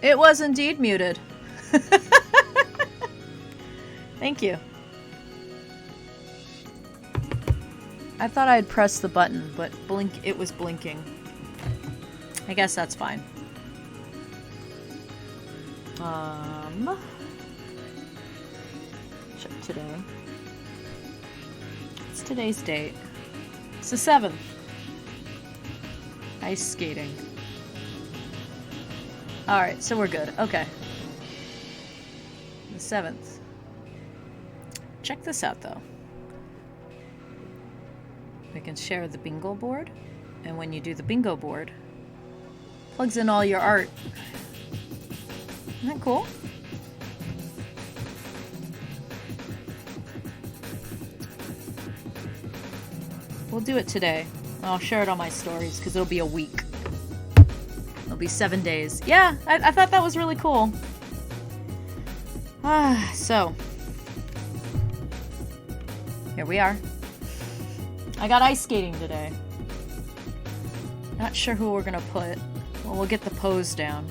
It was indeed muted. Thank you. I thought I'd press the button, but it was blinking. I guess that's fine. Check today. What's today's date? It's the 7th. Ice skating. Alright, so we're good. Okay. The 7th. Check this out, though. We can share the bingo board, and when you do the bingo board, plugs in all your art. Isn't that cool? We'll do it today. I'll share it on my stories, because it'll be a week. It'll be 7 days. Yeah, I thought that was really cool. So. Here we are. I got ice skating today. Not sure who we're gonna put. Well, we'll get the pose down.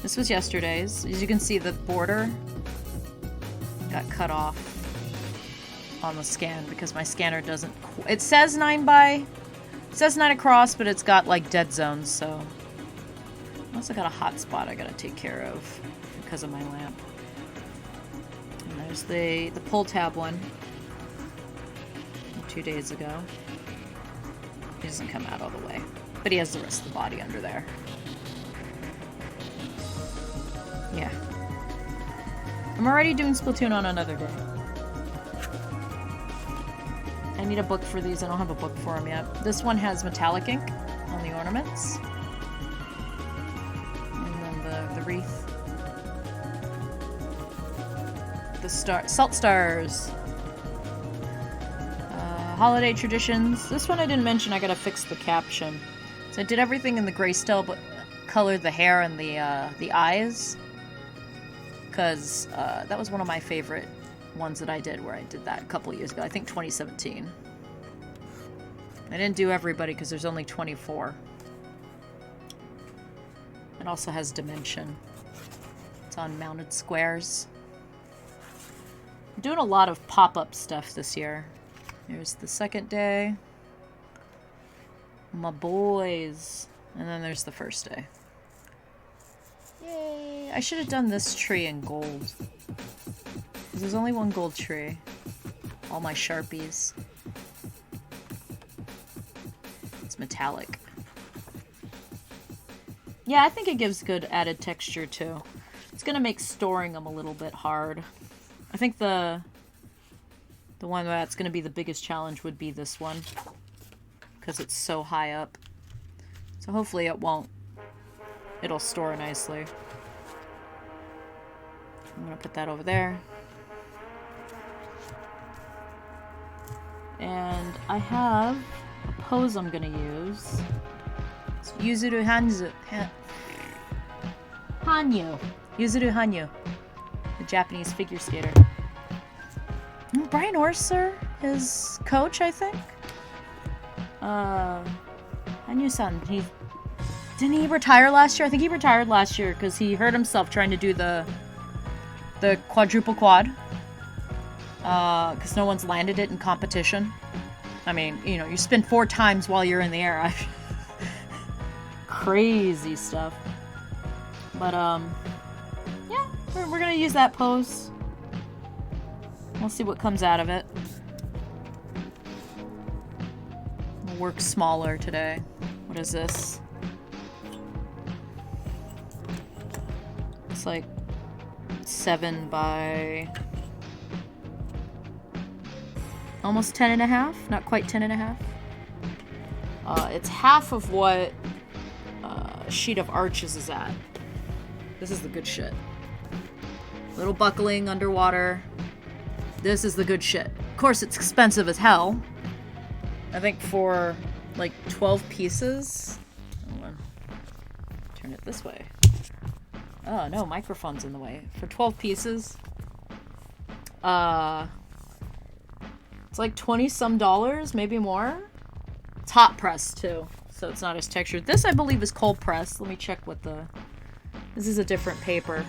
This was yesterday's. As you can see, the border got cut off on the scan because my scanner doesn't... It says 9 across, but it's got, like, dead zones, so... I also got a hot spot I gotta take care of because of my lamp. And there's the pull tab one. 2 days ago. He doesn't come out all the way. But he has the rest of the body under there. Yeah. I'm already doing Splatoon on another day. I need a book for these. I don't have a book for them yet. This one has metallic ink on the ornaments. And then the wreath. The salt stars. Holiday traditions. This one I didn't mention. I gotta fix the caption. So I did everything in the grayscale, but colored the hair and the eyes. Because that was one of my favorite ones that I did, where I did that a couple years ago. I think 2017. I didn't do everybody because there's only 24. It also has dimension. It's on mounted squares. I'm doing a lot of pop-up stuff this year. Here's the second day. My boys. And then there's the first day. Yay! I should have done this tree in gold. There's only one gold tree. All my Sharpies. It's metallic. Yeah, I think it gives good added texture too. It's gonna make storing them a little bit hard. I think the one that's going to be the biggest challenge would be this one. Because it's so high up. So hopefully it won't. It'll store nicely. I'm going to put that over there. And I have a pose I'm going to use. It's Yuzuru Hanyu. Yuzuru Hanyu. The Japanese figure skater. Brian Orser, his coach, I think. Hanyu-san, didn't he retire last year? I think he retired last year because he hurt himself trying to do the quadruple quad. Because no one's landed it in competition. I mean, you know, you spin 4 times while you're in the air. Crazy stuff. But, yeah, we're gonna use that pose. We'll see what comes out of it. We'll work smaller today. What is this? It's like 7 by... almost 10.5? Not quite 10.5. It's half of what a sheet of arches is at. This is the good shit. Little buckling underwater. This is the good shit. Of course, it's expensive as hell. I think for like 12 pieces. Hold on. Turn it this way. Oh no, microphone's in the way. For 12 pieces, it's like 20 some dollars, maybe more. It's hot pressed too, so it's not as textured. This I believe is cold pressed. Let me check what the This is a different paper.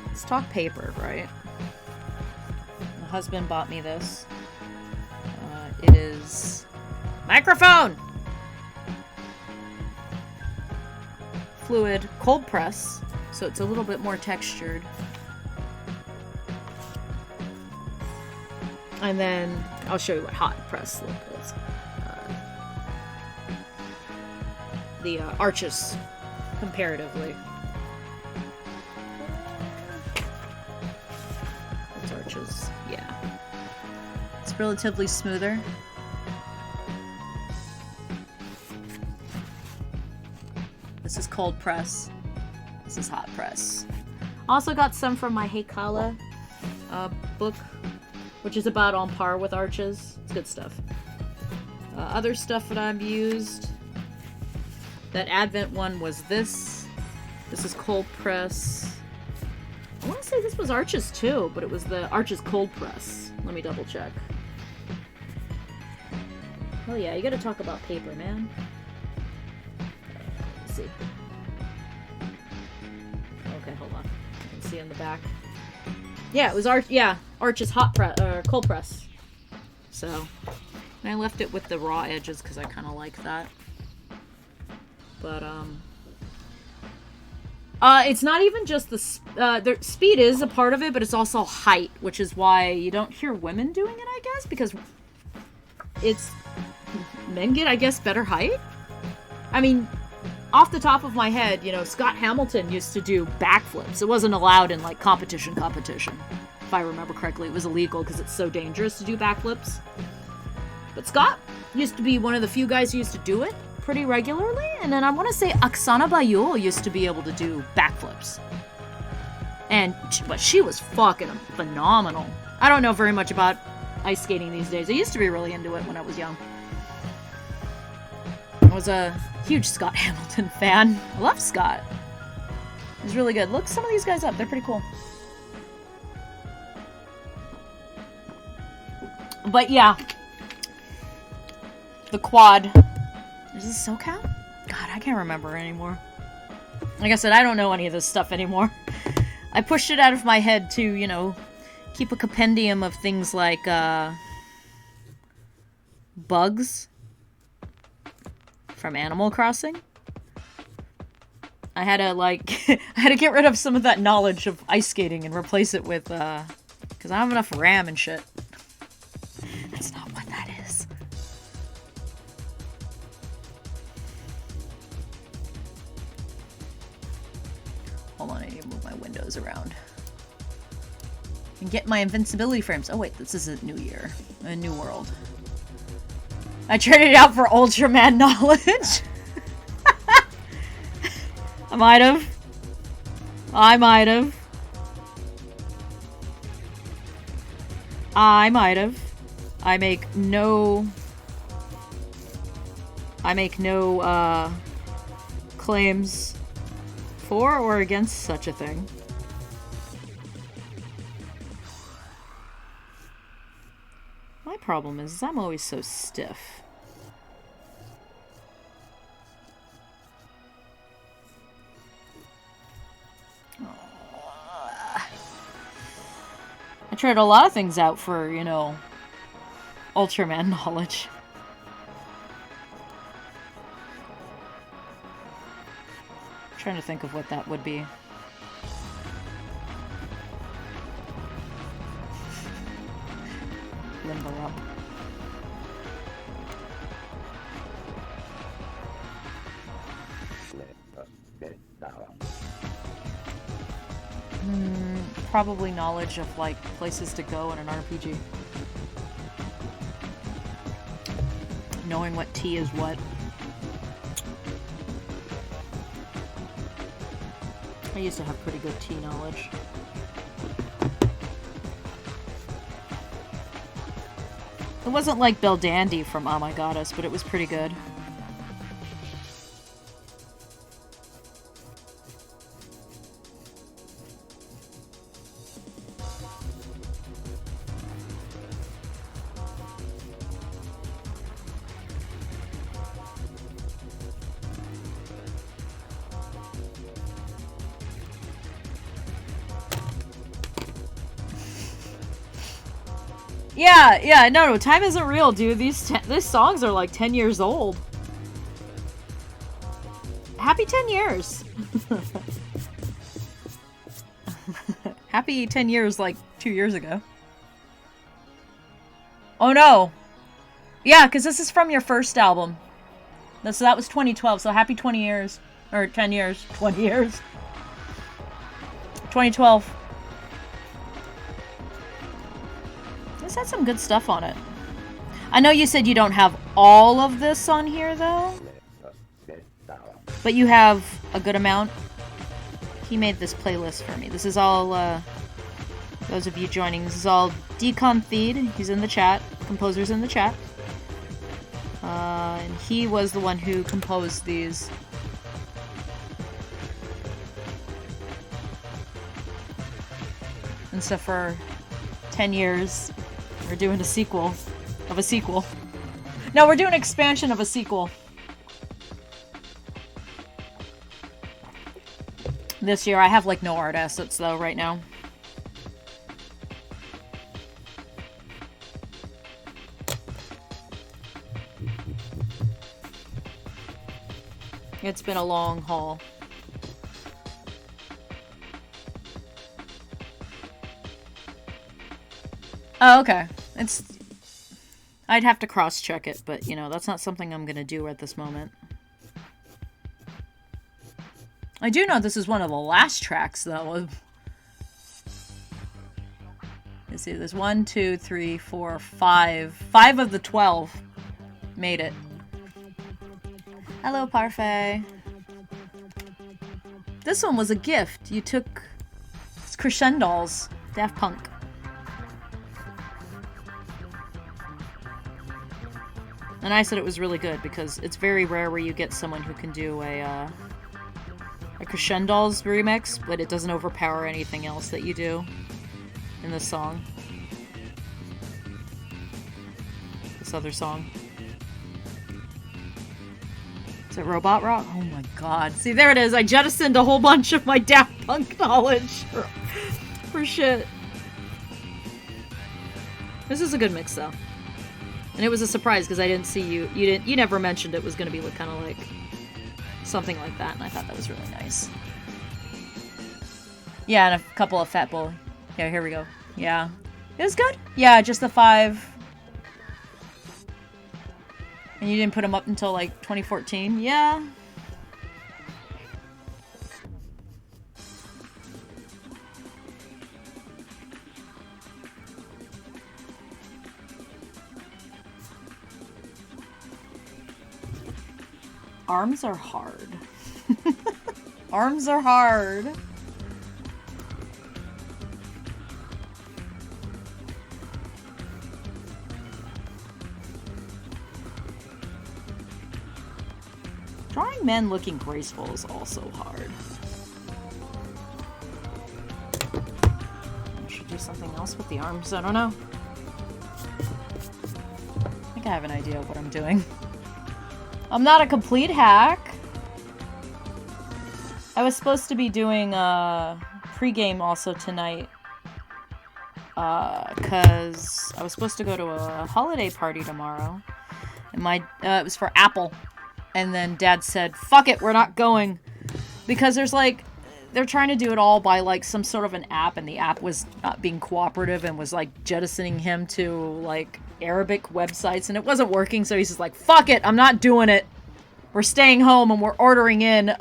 Let's talk paper, right? My husband bought me this. It is... Microphone! Fluid cold press, so it's a little bit more textured. And then I'll show you what hot press look is. The arches, comparatively. It's arches, yeah. It's relatively smoother. This is cold press. This is hot press. Also got some from my Heikala book, which is about on par with arches. It's good stuff. Other stuff that I've used. That Advent one was this. This is cold press. I want to say this was arches too, but it was the arches cold press. Let me double check. Oh yeah, you gotta talk about paper, man. Let's see. Okay, hold on. You can see in the back. Yeah, it was Arches hot press or cold press. So, and I left it with the raw edges because I kind of like that. But it's not even just the speed is a part of it, but it's also height, which is why you don't hear women doing it, I guess, because it's men get, I guess, better height. I mean, off the top of my head, you know, Scott Hamilton used to do backflips. It wasn't allowed in like competition. If I remember correctly, it was illegal because it's so dangerous to do backflips. But Scott used to be one of the few guys who used to do it pretty regularly, and then I want to say Oksana Bayul used to be able to do backflips. But she was fucking phenomenal. I don't know very much about ice skating these days. I used to be really into it when I was young. I was a huge Scott Hamilton fan. I love Scott. He's really good. Look some of these guys up. They're pretty cool. But yeah. The quad. Is this SoCal? God, I can't remember anymore. Like I said, I don't know any of this stuff anymore. I pushed it out of my head to, you know, keep a compendium of things like, bugs from Animal Crossing. I had to, like, I had to get rid of some of that knowledge of ice skating and replace it with, because I don't have enough RAM and shit. That's not what that is. Hold on, I need to move my windows around. And get my invincibility frames. Oh wait, this isn't New Year. A New World. I traded it out for Ultraman knowledge. I might have. I might have. I might have. I make no claims for or against such a thing. My problem is I'm always so stiff. I tried a lot of things out for, you know, Ultraman knowledge. Trying to think of what that would be. Limbo up. Probably knowledge of like places to go in an RPG. Knowing what tea is what. I used to have pretty good tea knowledge. It wasn't like Beldandy from Oh My Goddess, but it was pretty good. Yeah, no, time isn't real, dude. These songs are like 10 years old. Happy 10 years. Happy 10 years like 2 years ago. Oh no. Yeah, because this is from your first album. So that was 2012, so happy 20 years. Or 10 years. 20 years. 2012. This had some good stuff on it. I know you said you don't have all of this on here, though. But you have a good amount. He made this playlist for me. This is all, those of you joining, this is all Decon Theed. He's in the chat. Composer's in the chat. And he was the one who composed these. And so for 10 years, we're doing a sequel of a sequel. No, we're doing an expansion of a sequel. This year, I have like no art assets though right now. It's been a long haul. Oh, okay. I'd have to cross-check it, but, you know, that's not something I'm gonna do at this moment. I do know this is one of the last tracks, though. Let's see, there's 1, 2, 3, 4, 5. 5 of the 12 made it. Hello, Parfait. This one was a gift. You took... It's Crescendos. Daft Punk. And I said it was really good because it's very rare where you get someone who can do a Crescendos remix, but it doesn't overpower anything else that you do in the song. This other song. Is it Robot Rock? Oh my god. See, there it is. I jettisoned a whole bunch of my Daft Punk knowledge for shit. This is a good mix, though. And it was a surprise because I didn't see you never mentioned it was going to be kind of like something like that, and I thought that was really nice. Yeah, and a couple of Fat Boy. Yeah, here we go. Yeah. It was good. Yeah, just the 5. And you didn't put them up until like 2014? Yeah. Arms are hard. Arms are hard. Drawing men looking graceful is also hard. I should do something else with the arms. I don't know. I think I have an idea of what I'm doing. I'm not a complete hack. I was supposed to be doing a pregame also tonight. Because I was supposed to go to a holiday party tomorrow. And it was for Apple. And then Dad said, fuck it, we're not going. Because there's they're trying to do it all by some sort of an app, and the app was not being cooperative and was jettisoning him to Arabic websites, and it wasn't working, so he's just like, fuck it, I'm not doing it. We're staying home and we're ordering in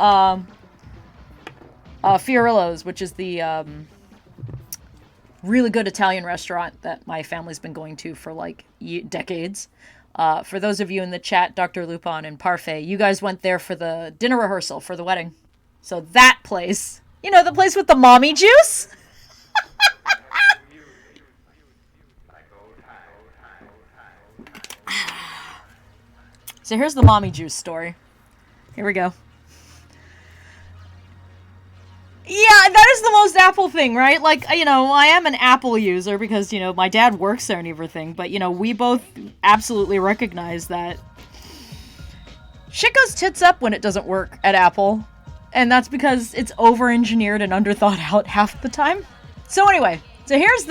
Fiorillo's, which is the really good Italian restaurant that my family's been going to for decades. For those of you in the chat, Dr. Lupin and Parfait, you guys went there for the dinner rehearsal for the wedding. So that place, you know, the place with the mommy juice? So here's the mommy juice story. Here we go. Yeah, that is the most Apple thing, right? I am an Apple user because, my dad works there and everything. But, we both absolutely recognize that shit goes tits up when it doesn't work at Apple. And that's because it's over-engineered and underthought out half the time. So anyway, here's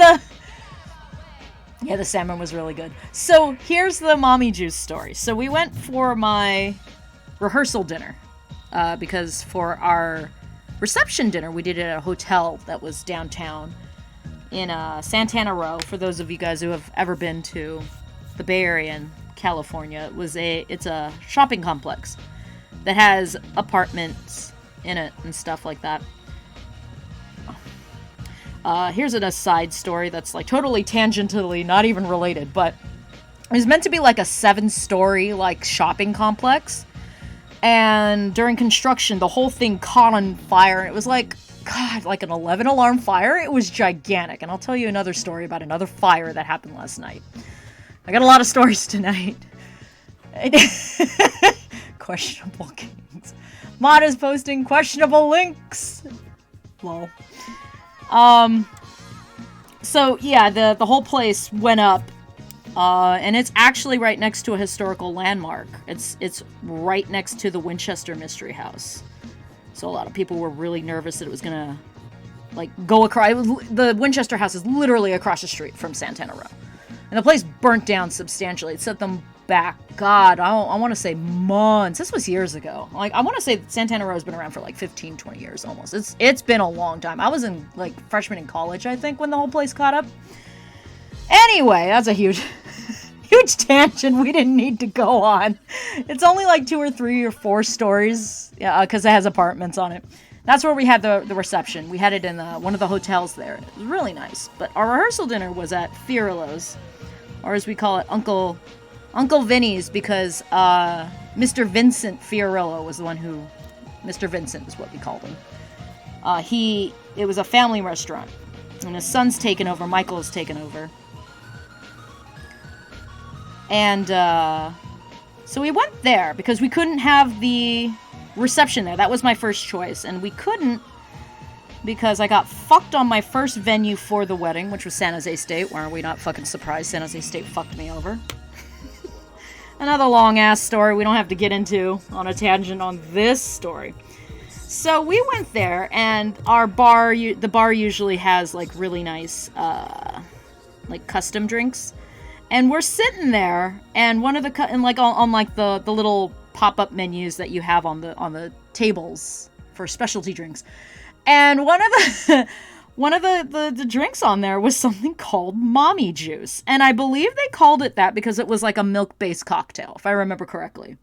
Yeah, the salmon was really good. So here's the mommy juice story. So we went for my rehearsal dinner because for our reception dinner, we did it at a hotel that was downtown in Santana Row. For those of you guys who have ever been to the Bay Area in California, it's a shopping complex that has apartments in it and stuff like that. Here's an aside story that's like totally tangentially not even related, but it was meant to be like a 7-story like shopping complex, and during construction the whole thing caught on fire, and it was like, God, like an 11 alarm fire. It was gigantic, and I'll tell you another story about another fire that happened last night. I got a lot of stories tonight. Questionable kings. Mod is posting questionable links. Lol. So yeah, the whole place went up, and it's actually right next to a historical landmark. It's right next to the Winchester Mystery House. So a lot of people were really nervous that it was gonna, like, go across. The Winchester House is literally across the street from Santana Row. And the place burnt down substantially. It set them back, God, I want to say months. This was years ago. Like, I want to say Santana Row has been around for like 15, 20 years almost. It's been a long time. I was in, like, freshman in college, I think, when the whole place caught up. Anyway, that's a huge tangent we didn't need to go on. It's only like 2 or 3 or 4 stories, because it has apartments on it. That's where we had the reception. We had it in one of the hotels there. It was really nice. But our rehearsal dinner was at Fiorillo's, or as we call it, Uncle Vinny's, because Mr. Vincent Fiorillo was the one who... Mr. Vincent is what we called him. It was a family restaurant, and his son's taken over. Michael has taken over. And so we went there because we couldn't have the reception there. That was my first choice, and we couldn't because I got fucked on my first venue for the wedding, which was San Jose State. Why are we not fucking surprised? San Jose State fucked me over. Another long-ass story we don't have to get into on a tangent on this story. So we went there, and the bar usually has, like, really nice, like, custom drinks. And we're sitting there, and one of the, and like, on like, the little pop-up menus that you have on the tables for specialty drinks. And one of the drinks on there was something called mommy juice. And I believe they called it that because it was like a milk-based cocktail, if I remember correctly.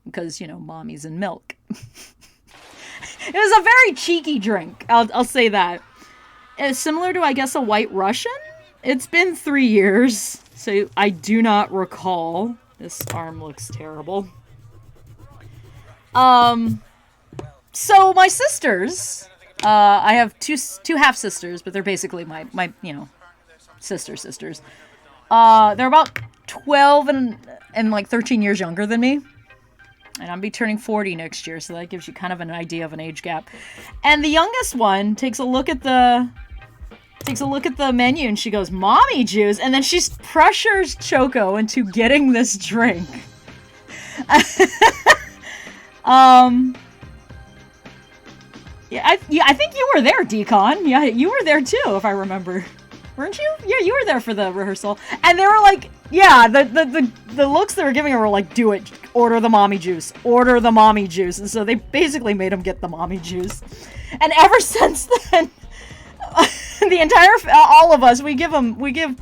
Because, you know, mommies and milk. It was a very cheeky drink, I'll say that. It's similar to, I guess, a White Russian. It's been 3 years, so I do not recall. This arm looks terrible. So my sisters... I have two half-sisters, but they're basically my you know, sisters. They're about 12 and like 13 years younger than me. And I'll be turning 40 next year, so that gives you kind of an idea of an age gap. And the youngest one takes a look at the menu and she goes, "Mommy juice," and then she pressures Choco into getting this drink. Yeah, I think you were there, Decon. Yeah, you were there too, if I remember. Weren't you? Yeah, you were there for the rehearsal. And they were like, yeah, the looks they were giving her were like, do it. Order the mommy juice. Order the mommy juice. And so they basically made him get the mommy juice. And ever since then, all of us, we give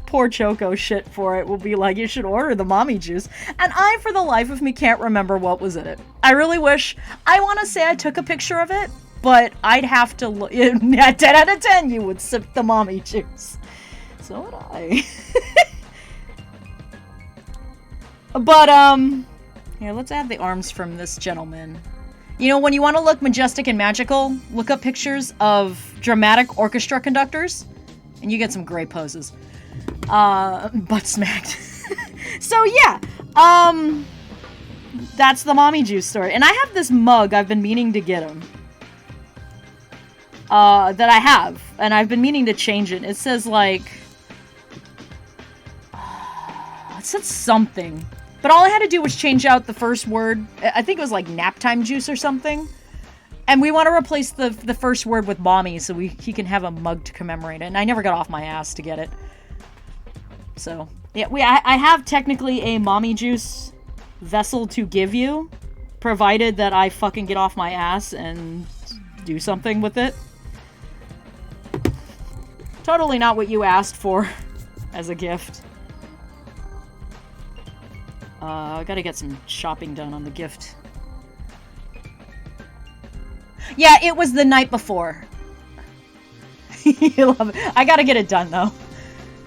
poor Choco shit for it. We'll be like, you should order the mommy juice. And I, for the life of me, can't remember what was in it. I really wish, I want to say I took a picture of it. But I'd have to look. 10 out of 10, you would sip the mommy juice. So would I. But, here, let's add the arms from this gentleman. You know, when you want to look majestic and magical, look up pictures of dramatic orchestra conductors, and you get some great poses. Butt smacked. So, yeah. That's the mommy juice story. And I have this mug I've been meaning to get him. That I have, and I've been meaning to change it. It says, like, it said something, but all I had to do was change out the first word. I think it was like nap time juice or something, and we want to replace the first word with mommy so he can have a mug to commemorate it, and I never got off my ass to get it. So Yeah, I have technically a mommy juice vessel to give you, provided that I fucking get off my ass and do something with it. Totally not what you asked for as a gift. I gotta get some shopping done on the gift. Yeah, it was the night before. You love it. I gotta get it done, though.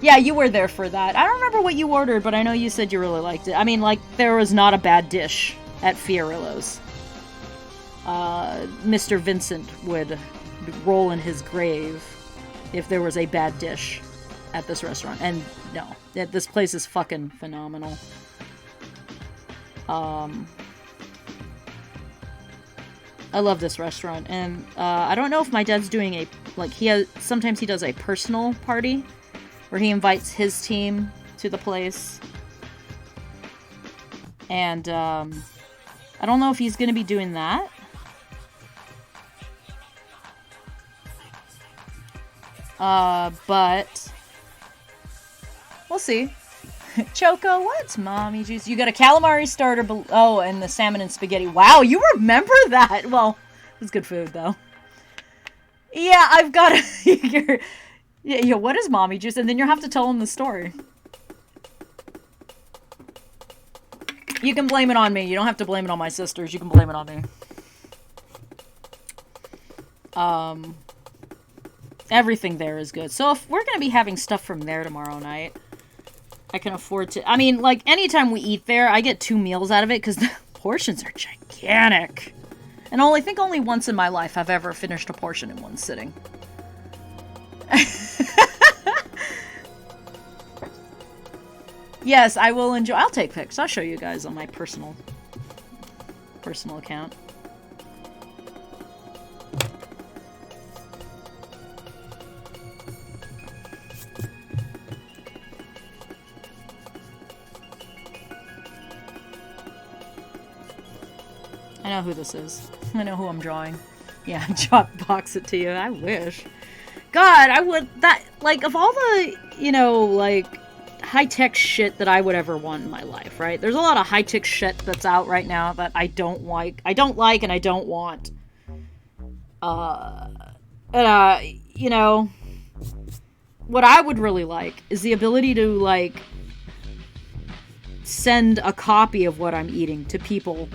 Yeah, you were there for that. I don't remember what you ordered, but I know you said you really liked it. I mean, like, there was not a bad dish at Fiorillo's. Mr. Vincent would roll in his grave if there was a bad dish at this restaurant. And no, this place is fucking phenomenal. I love this restaurant, and I don't know if my dad's doing a, like, sometimes he does a personal party where he invites his team to the place. And I don't know if he's going to be doing that. But we'll see. Choco, what's mommy juice? You got a calamari starter. Oh, and the salmon and spaghetti. Wow, you remember that? Well, it's good food, though. Yeah, I've got to... yeah, what is mommy juice? And then you'll have to tell them the story. You can blame it on me. You don't have to blame it on my sisters. You can blame it on me. Everything there is good. So if we're going to be having stuff from there tomorrow night, I can afford to... I mean, like, anytime we eat there, I get 2 meals out of it because the portions are gigantic. And I think only once in my life I've ever finished a portion in one sitting. Yes, I will enjoy... I'll take pics. I'll show you guys on my personal account. I know who this is. I know who I'm drawing. Yeah, box it to you. I wish. God, I would... That... Like, of all the, you know, like, high-tech shit that I would ever want in my life, right? There's a lot of high-tech shit that's out right now that I don't like. I don't like and I don't want. You know... What I would really like is the ability to, like, send a copy of what I'm eating to people...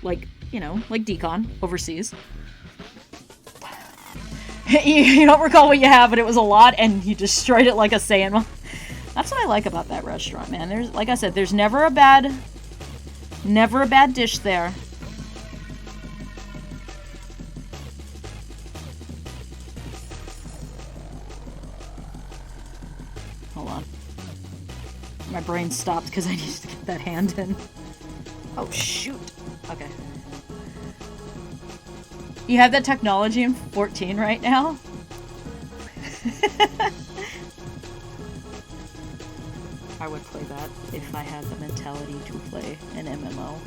Like, you know, like Decon, overseas. You don't recall what you have, but it was a lot, and you destroyed it like a Saiyan. That's what I like about that restaurant, man. There's, like I said, there's never a bad dish there. Hold on. My brain stopped because I needed to get that hand in. Oh, shoot. Okay. You have that technology in 14 right now? I would play that if I had the mentality to play an MMO.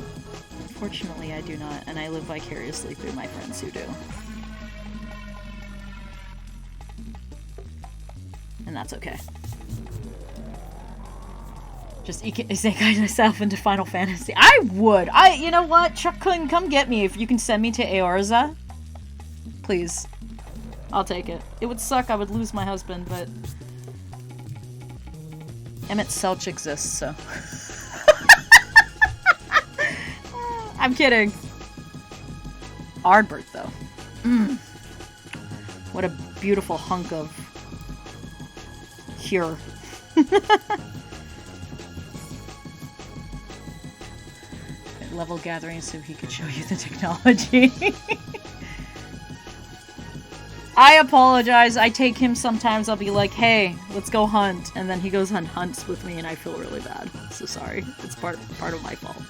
Unfortunately, I do not, and I live vicariously through my friends who do. And that's okay. Just isekai myself into Final Fantasy. I would! You know what? Chuck-kun, come get me if you can send me to Eorza. Please. I'll take it. It would suck, I would lose my husband, but... Emmett Selch exists, so... I'm kidding. Ardbert, though. What a beautiful hunk of... Cure. Level gathering so he could show you the technology. I apologize. I take him sometimes. I'll be like, hey, let's go hunt. And then he goes and hunts with me and I feel really bad. So sorry. It's part of my fault.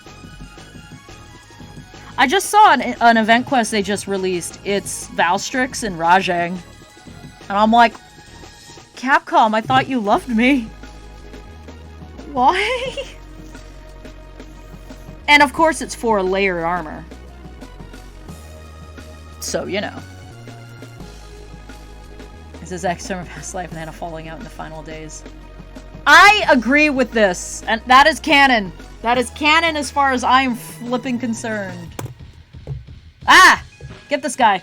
I just saw an event quest they just released. It's Valstrix and Rajang. And I'm like, Capcom, I thought you loved me. Why? And of course it's for layered armor. So, you know. This is X from past life and then a falling out in the final days. I agree with this, and that is canon. That is canon as far as I am flipping concerned. Ah! Get this guy.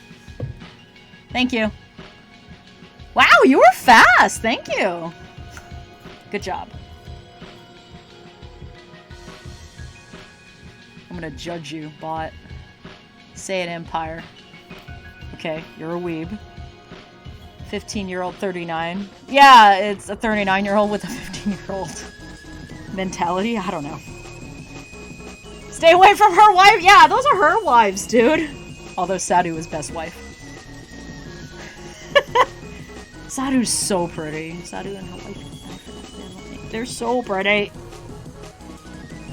Thank you. Wow, you were fast! Thank you. Good job. I'm gonna judge you, bot. Say it, Empire. Okay, you're a weeb. 15-year-old 39. Yeah, it's a 39-year-old with a 15-year-old mentality. I don't know. Stay away from her wife. Yeah, those are her wives, dude. Although Sadhu is best wife. Sadhu's so pretty. Sadhu and her wife. They're so pretty.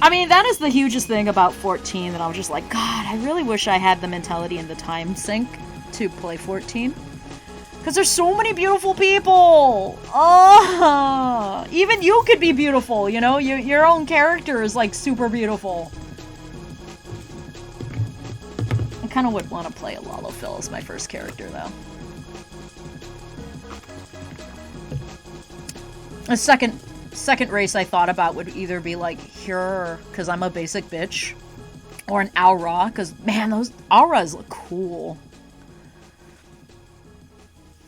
I mean, that is the hugest thing about 14 that I was just like, God, I really wish I had the mentality and the time sink to play 14. Because there's so many beautiful people! Oh, even you could be beautiful, you know? Your own character is, like, super beautiful. I kind of would want to play a Lalafell as my first character, though. A second race I thought about would either be, like, Hur, because I'm a basic bitch, or an Aura, because, man, those Auras look cool.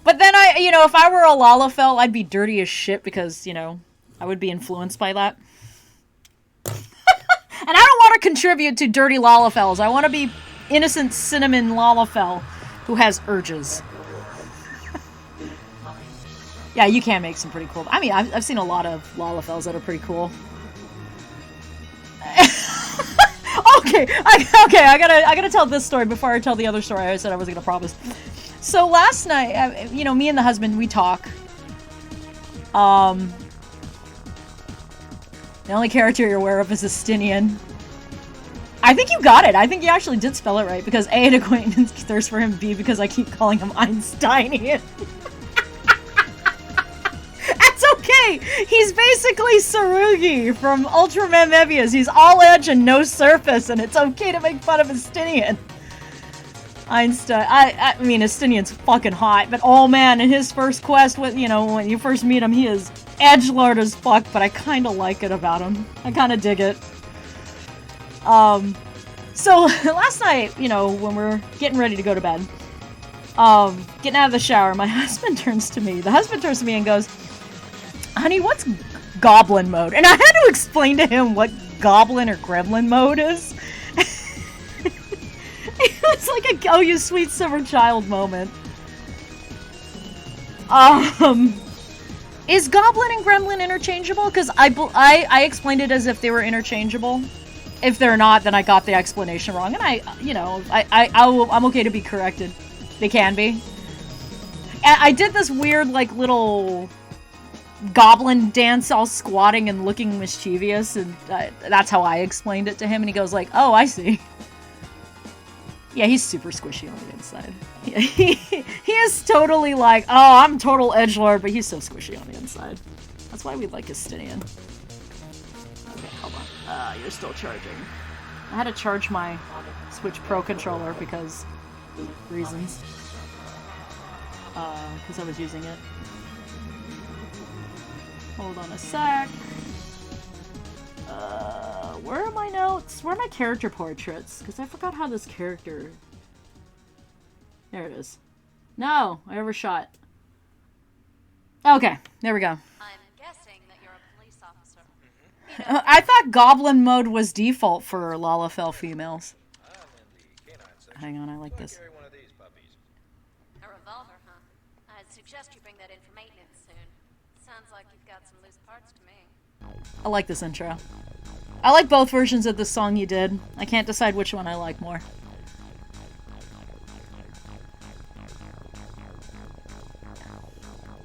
But then you know, if I were a Lalafell, I'd be dirty as shit because, you know, I would be influenced by that. And I don't want to contribute to dirty Lalafells. I want to be innocent cinnamon Lalafell who has urges. Yeah, you can make some pretty cool... I mean, I've seen a lot of Lalafells that are pretty cool. Okay, I gotta tell this story before I tell the other story I said I was gonna promise. So last night, you know, me and the husband, we talk. The only character you're aware of is Estinian. I think you got it. I think you actually did spell it right, because A, an acquaintance thirsts for him, B, because I keep calling him Einsteinian. That's okay! He's basically Sarugi from Ultraman Mebius. He's all edge and no surface, and it's okay to make fun of Estinian. Einstein. I mean, Estinian's fucking hot, but oh man, in his first quest, you know, when you first meet him, he is edgelord as fuck, but I kind of like it about him. I kind of dig it. So last night, you know, when we're getting ready to go to bed, getting out of the shower, my husband turns to me. The husband turns to me and goes, honey, what's goblin mode? And I had to explain to him what goblin or gremlin mode is. It's like a oh you sweet summer child moment. Is goblin and gremlin interchangeable? Because I explained it as if they were interchangeable. If they're not, then I got the explanation wrong, and I'm okay to be corrected. They can be. And I did this weird like little goblin dance, all squatting and looking mischievous, and that's how I explained it to him, and he goes like, "Oh, I see." Yeah, he's super squishy on the inside. Yeah, he is totally like, oh, I'm total edgelord, but he's so squishy on the inside. That's why we like Estinian. Okay, hold on. You're still charging. I had to charge my Switch Pro controller because reasons. Because I was using it. Hold on a sec. Where are my notes? Where are my character portraits? Because I forgot how this character... There it is. No, I overshot. Okay, there we go. I'm guessing that you're a police officer. I thought goblin mode was default for Lalafell females. Hang on, I like this. A revolver, huh? I'd suggest you bring that in for maintenance soon. Sounds like you've got some loose parts to me. I like this intro. I like both versions of the song you did. I can't decide which one I like more.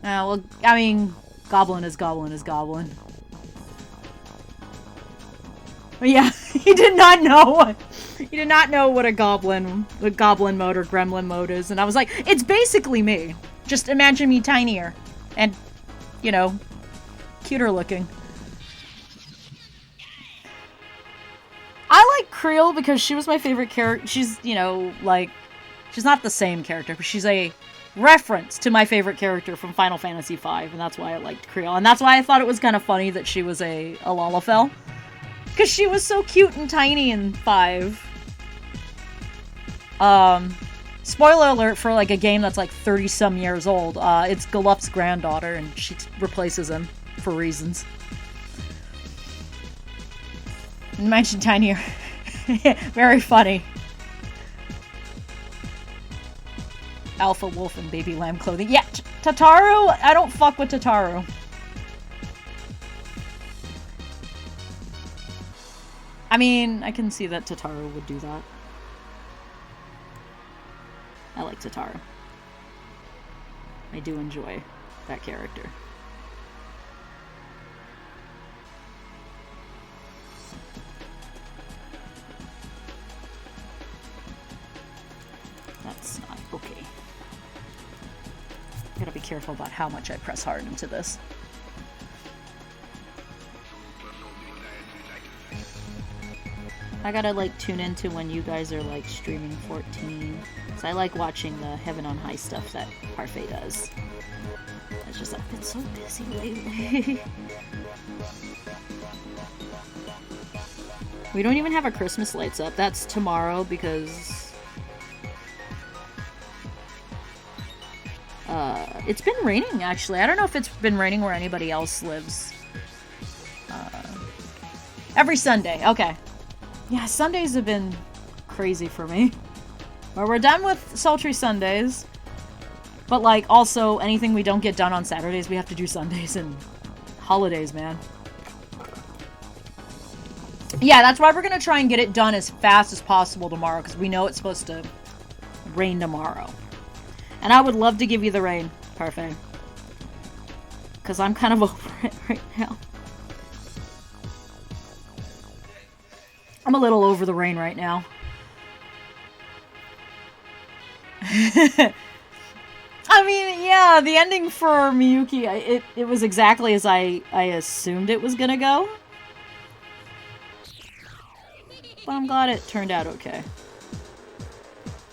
Well, I mean, goblin is goblin is goblin. But yeah, he did not know what a goblin mode or gremlin mode is, and I was like, it's basically me. Just imagine me tinier and, you know, cuter looking. I like Creel because she was my favorite character. She's, you know, like, she's not the same character, but she's a reference to my favorite character from Final Fantasy V, and that's why I liked Creole. And that's why I thought it was kind of funny that she was a Lalafell. Because she was so cute and tiny in 5. Spoiler alert for like a game that's like 30-some years old. It's Galup's granddaughter, and she replaces him for reasons. You mentioned tinier. Very funny. Alpha wolf and baby lamb clothing. Yeah, Tataru, I don't fuck with Tataru. I mean, I can see that Tataru would do that. I like Tataru. I do enjoy that character. That's not okay. Gotta be careful about how much I press hard into this. I gotta like tune into when you guys are like streaming 14. So I like watching the Heaven on High stuff that Parfait does. It's just I've been so busy lately. We don't even have our Christmas lights up. That's tomorrow because it's been raining actually. I don't know if it's been raining where anybody else lives. Every Sunday. Okay. Yeah, Sundays have been crazy for me. But we're done with sultry Sundays. But, like, also, anything we don't get done on Saturdays, we have to do Sundays and holidays, man. Yeah, that's why we're gonna try and get it done as fast as possible tomorrow, because we know it's supposed to rain tomorrow. And I would love to give you the rain, Parfait. Because I'm kind of over it right now. I'm a little over the rain right now. I mean, yeah, the ending for Miyuki, it was exactly as I assumed it was gonna go. But I'm glad it turned out okay.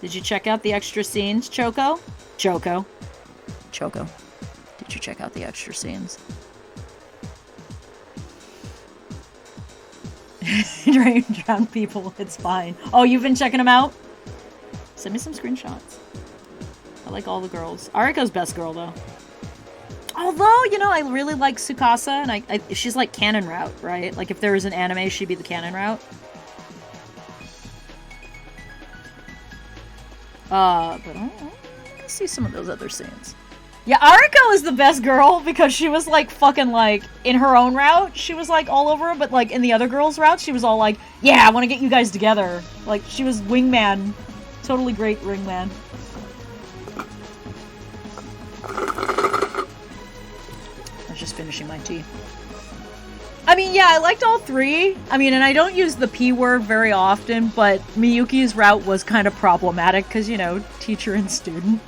Did you check out the extra scenes, Choco? Choco. Did you check out the extra scenes? Drown people, it's fine. Oh, you've been checking them out? Send me some screenshots. I like all the girls. Ariko's best girl, though. Although, you know, I really like Tsukasa, and she's like canon route, right? Like, if there was an anime, she'd be the canon route. But I want to see some of those other scenes. Yeah, Ariko is the best girl because she was like fucking like in her own route. She was like all over, but like in the other girls' route, she was all like, "Yeah, I want to get you guys together." Like she was wingman, totally great wingman. I was just finishing my tea. I mean, yeah, I liked all three. I mean, and I don't use the P word very often, but Miyuki's route was kind of problematic because, you know, teacher and student.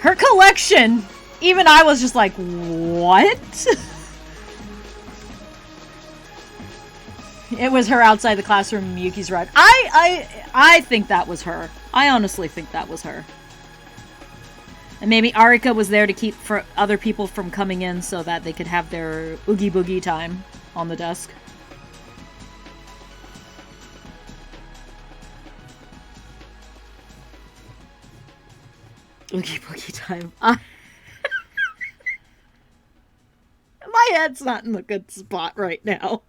Her collection, even I was just like, what? It was her outside the classroom, Miyuki's route. I think that was her. I honestly think that was her. And maybe Arika was there to keep for other people from coming in so that they could have their oogie boogie time on the desk. Oogie boogie time. My head's not in the good spot right now.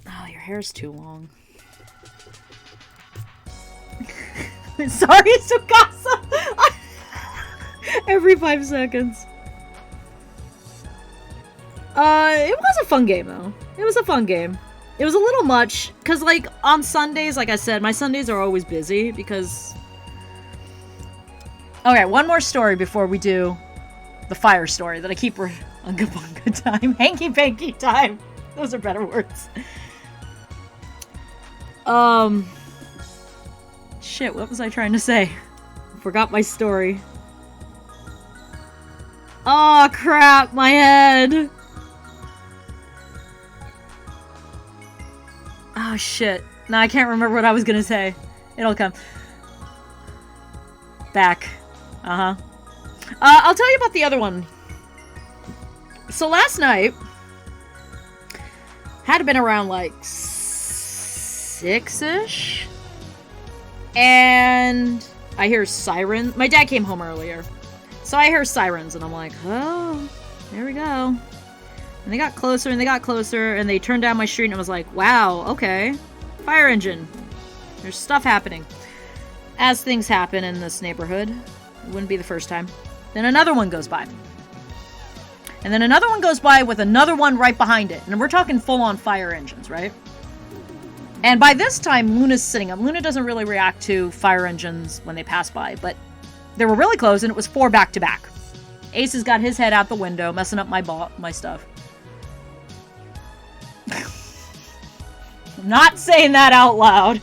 Oh, your hair's too long. Sorry, Tsukasa! Every 5 seconds. It was a fun game, though. It was a fun game. It was a little much, because, like, on Sundays, like I said, my Sundays are always busy, because... Okay, one more story before we do the fire story that I keep on good time. Hanky-panky time. Those are better words. Shit, what was I trying to say? Forgot my story. Oh, crap, my head. Oh, shit. No, I can't remember what I was gonna say. It'll come. Back. Uh-huh. I'll tell you about the other one. So last night, had been around like 6-ish, and I hear sirens. My dad came home earlier, so I hear sirens, and I'm like, oh, there we go. And they got closer, and they got closer, and they turned down my street, and I was like, wow, okay, fire engine. There's stuff happening. As things happen in this neighborhood, it wouldn't be the first time. Then another one goes by. And then another one goes by with another one right behind it. And we're talking full-on fire engines, right? And by this time, Luna's sitting up. Luna doesn't really react to fire engines when they pass by, but they were really close, and it was 4 back-to-back. Ace has got his head out the window, messing up my stuff. I'm not saying that out loud.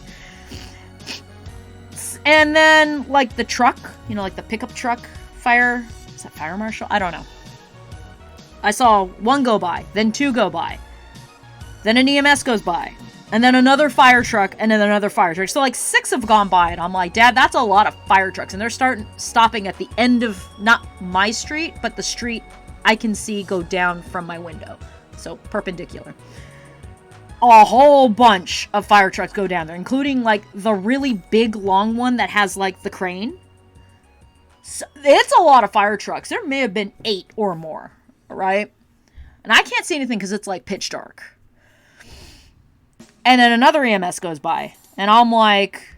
And then, like, the truck, you know, like the pickup truck fire... Is that fire marshal? I don't know. I saw one go by, then 2 go by. Then an EMS goes by. And then another fire truck, and then another fire truck. So, like, 6 have gone by, and I'm like, Dad, that's a lot of fire trucks. And they're stopping at the end of, not my street, but the street I can see go down from my window. So, perpendicular. A whole bunch of fire trucks go down there, including, like, the really big, long one that has, like, the crane. So, it's a lot of fire trucks. There may have been 8 or more. Right? And I can't see anything because it's like pitch dark. And then another EMS goes by. And I'm like,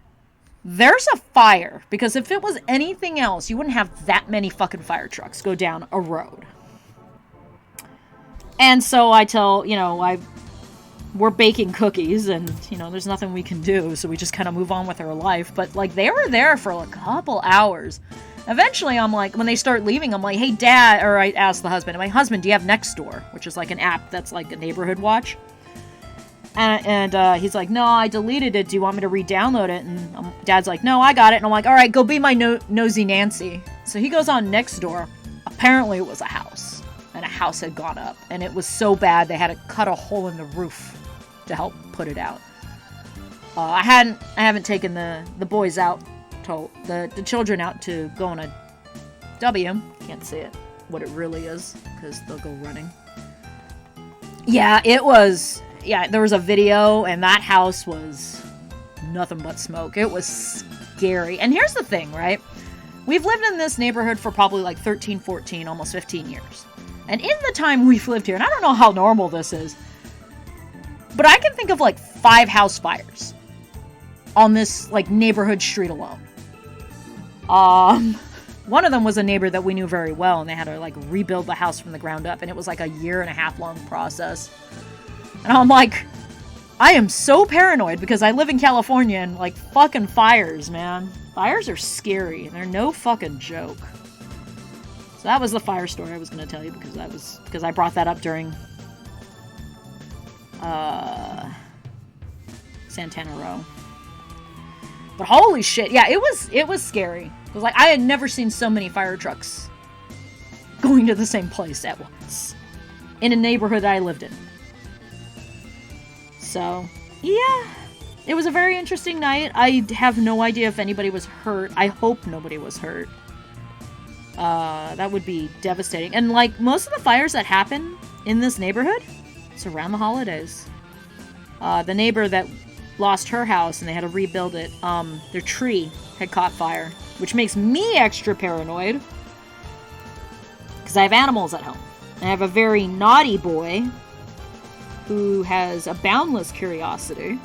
there's a fire. Because if it was anything else, you wouldn't have that many fucking fire trucks go down a road. And so I tell, you know, we're baking cookies and, you know, there's nothing we can do. So we just kind of move on with our life. But, like, they were there for a couple hours. Eventually, I'm like, when they start leaving, I'm like, hey, Dad, or I ask the husband, my husband, do you have Nextdoor? Which is like an app that's like a neighborhood watch. And he's like, no, I deleted it. Do you want me to re-download it? And Dad's like, no, I got it. And I'm like, all right, go be my nosy Nancy. So he goes on Nextdoor. Apparently, it was a house. And a house had gone up. And it was so bad, they had to cut a hole in the roof to help put it out. I haven't taken the boys out. The children out to go on a W. Can't say it what it really is because they'll go running. Yeah, it was. Yeah, there was a video and that house was nothing but smoke. It was scary. And here's the thing, right? We've lived in this neighborhood for probably like 13, 14, almost 15 years. And in the time we've lived here, and I don't know how normal this is, but I can think of like 5 house fires on this like neighborhood street alone. One of them was a neighbor that we knew very well, and they had to like rebuild the house from the ground up, and it was like a 1.5 year long process. And I'm like, I am so paranoid because I live in California and like fucking fires, man. Fires are scary. They're no fucking joke. So that was the fire story I was going to tell you because I brought that up during Santana Row. But holy shit, yeah, it was scary. It was like I had never seen so many fire trucks going to the same place at once in a neighborhood that I lived in. So, yeah, it was a very interesting night. I have no idea if anybody was hurt. I hope nobody was hurt. That would be devastating. And like most of the fires that happen in this neighborhood, it's around the holidays. The neighbor that lost her house and they had to rebuild it, their tree had caught fire, which makes me extra paranoid because I have animals at home. I have a very naughty boy who has a boundless curiosity.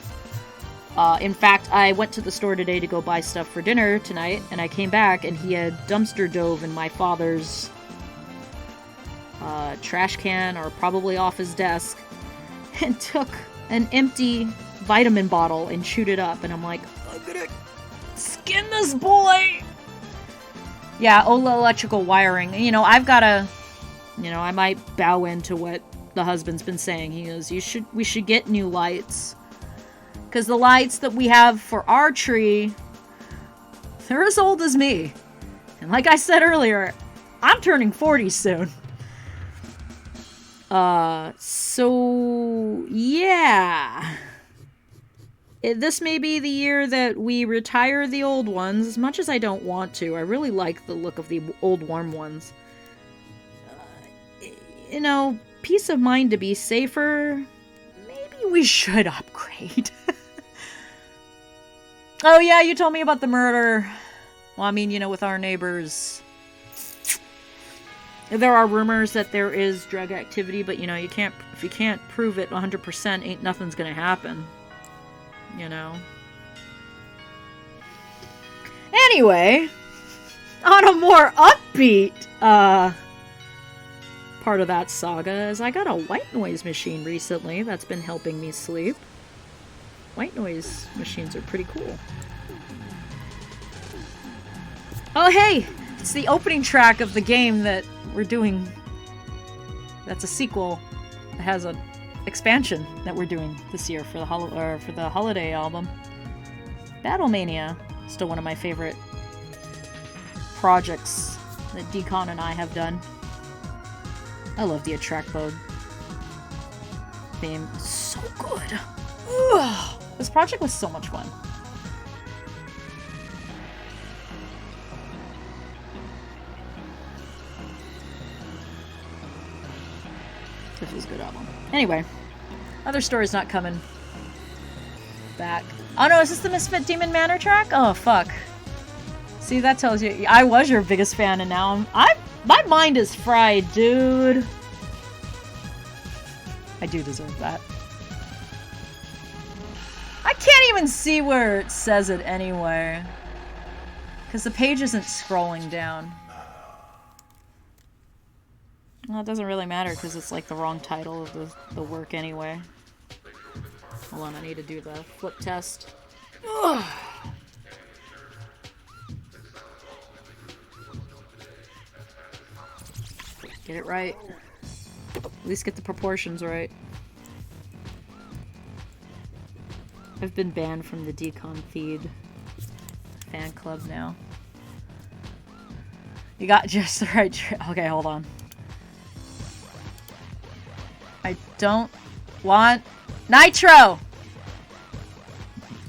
In fact, I went to the store today to go buy stuff for dinner tonight, and I came back and he had dumpster dove in my father's trash can, or probably off his desk, and took an empty vitamin bottle and chewed it up, and I'm like, I'm gonna skin this boy! Yeah, electrical wiring. You know, I've gotta, you know, I might bow into what the husband's been saying. He goes, we should get new lights. Because the lights that we have for our tree, they're as old as me. And like I said earlier, I'm turning 40 soon. So, yeah. This may be the year that we retire the old ones, as much as I don't want to. I really like the look of the old warm ones. You know, peace of mind to be safer. Maybe we should upgrade. Oh yeah, you told me about the murder. Well, I mean, you know, with our neighbors. There are rumors that there is drug activity, but you know, if you can't prove it 100%, ain't nothing's gonna happen. You know. Anyway, on a more upbeat part of that saga is I got a white noise machine recently that's been helping me sleep. White noise machines are pretty cool. Oh hey, it's the opening track of the game that we're doing. That's a sequel. It has an expansion that we're doing this year for the holiday album. Battlemania, still one of my favorite projects that Decon and I have done. I love the attract mode theme. So good. Ugh. This project was so much fun. This was a good album. Anyway, other story's not coming back. Oh no, is this the Misfit Demon Manor track? Oh fuck. See, that tells you I was your biggest fan, and now my mind is fried, dude. I do deserve that. I can't even see where it says it anyway, because the page isn't scrolling down. Well, it doesn't really matter because it's like the wrong title of the work anyway. Hold on, I need to do the flip test. Ugh. Get it right. At least get the proportions right. I've been banned from the Decon feed fan club now. You got just the right okay, hold on. I don't want Nitro!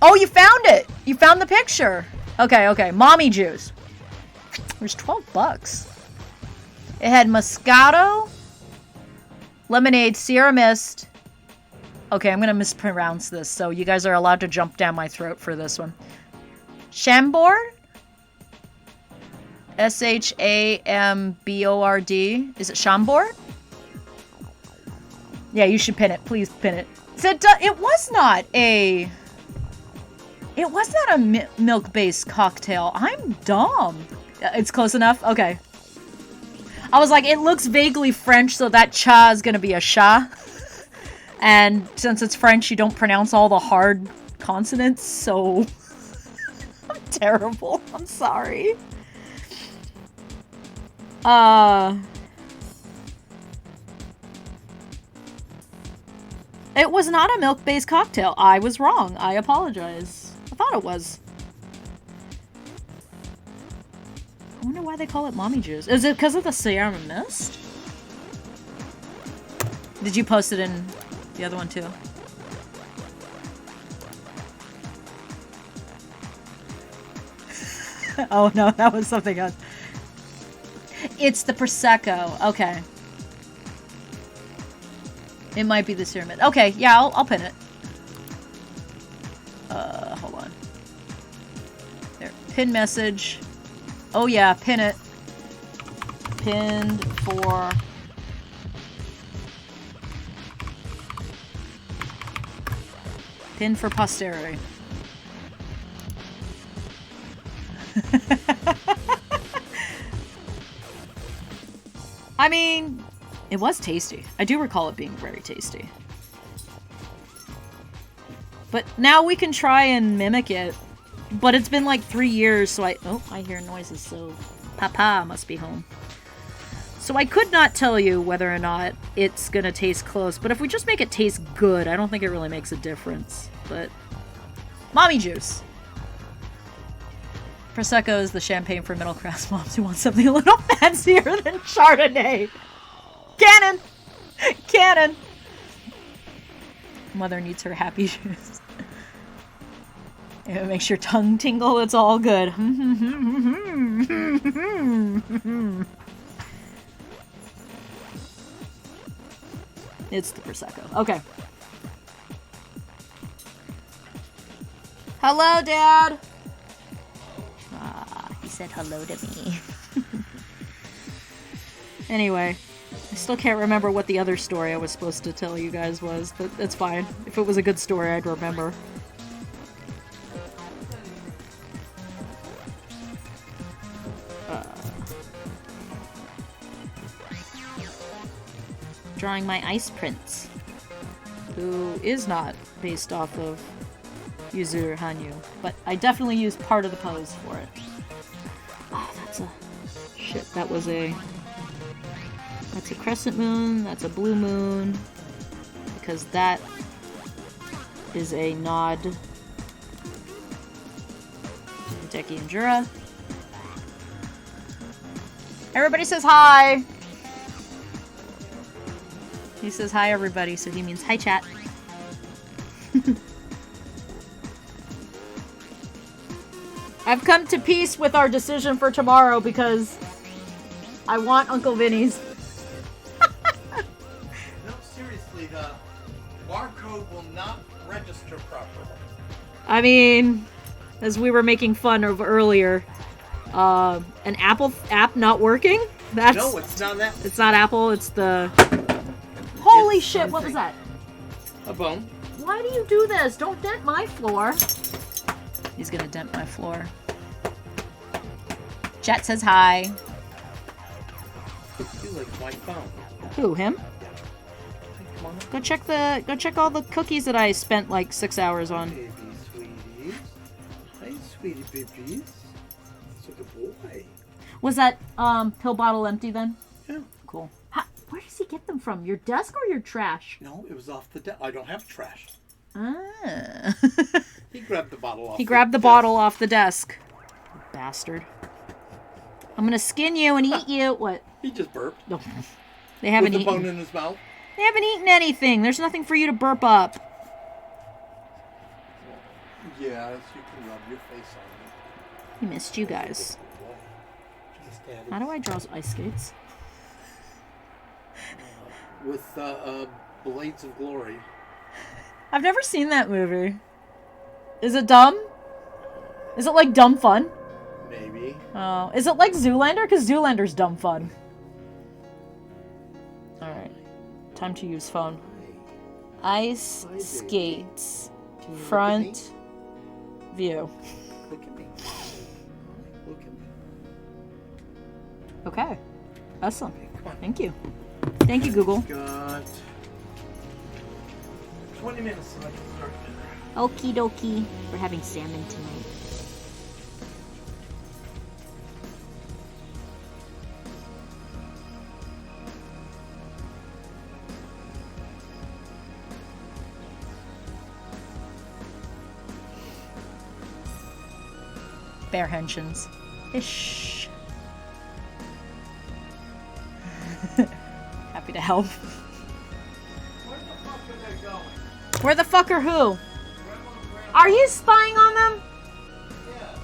Oh, you found it! You found the picture! Okay, okay. Mommy juice. There's $12. It had Moscato, lemonade, Sierra Mist. Okay, I'm gonna mispronounce this, so you guys are allowed to jump down my throat for this one. Chambord? Shambord? Is it Chambord? Yeah, you should pin it. Please pin it. It was not a milk-based cocktail. I'm dumb. It's close enough? Okay. I was like, it looks vaguely French, so that cha is gonna be a sha. And since it's French, you don't pronounce all the hard consonants, so... I'm terrible. I'm sorry. It was not a milk-based cocktail. I was wrong. I apologize. I thought it was. I wonder why they call it mommy juice. Is it because of the Sierra Mist? Did you post it in the other one too? Oh no, that was something else. It's the Prosecco. Okay. It might be the Sierra Mist. Okay, yeah, I'll pin it. Hold on. There. Pin message. Oh yeah, pin it. Pinned for... Pin for posterity. I mean, it was tasty. I do recall it being very tasty. But now we can try and mimic it. But it's been like 3 years, so I hear noises, so Papa must be home. So I could not tell you whether or not it's gonna taste close, but if we just make it taste good, I don't think it really makes a difference. But mommy juice. Prosecco is the champagne for middle-class moms who want something a little fancier than Chardonnay. Canon! Canon! Mother needs her happy juice. If it makes your tongue tingle, it's all good. It's the Prosecco. Okay. Hello, Dad! Ah, he said hello to me. Anyway, I still can't remember what the other story I was supposed to tell you guys was, but that's fine. If it was a good story, I'd remember. Drawing my ice prince, who is not based off of Yuzuru Hanyu, but I definitely used part of the pose for it. Oh, that's a... Shit, that was a... That's a crescent moon, that's a blue moon, because that is a nod to Hideki and Jura. Everybody says hi! He says hi everybody, so he means hi chat. I've come to peace with our decision for tomorrow because I want Uncle Vinny's. No, seriously, the barcode will not register properly. I mean, as we were making fun of earlier, an Apple app not working? That's... No, it's not that. It's not Apple, it's the... Holy It's shit, what was that? A bone. Why do you do this? Don't dent my floor. He's gonna dent my floor. Chat says hi. You like my phone. Who, him? Come on. Go check all the cookies that I spent like 6 hours on. Baby sweeties. Hi, sweetie babies. So good boy. Was that pill bottle empty then? Yeah. Cool. Where does he get them from? Your desk or your trash? No, it was off the desk. I don't have trash. Ah. He grabbed the bottle off. He grabbed the bottle off the desk. Bastard. I'm gonna skin you and eat you. What? He just burped. No. They haven't With the bone eaten. in his mouth. They haven't eaten anything. There's nothing for you to burp up. Yes, you can rub your face on it. He missed you guys. Jeez, Daddy. How do I draw ice skates? With Blades of Glory. I've never seen that movie. Is it dumb? Is it like dumb fun? Maybe. Oh, is it like Zoolander? Because Zoolander's dumb fun. Alright. Time to use phone. Ice skates. Front view. Look at me. Look at me. Okay. Awesome. Okay, come on. Thank you. Thank you, Google. Got 20 minutes so I can start dinner. Okie dokie. We're having salmon tonight. Bear henshins. Ish. Happy to help. Where the fuck are they going? Where the fuck are who? Are you spying on them? Yeah.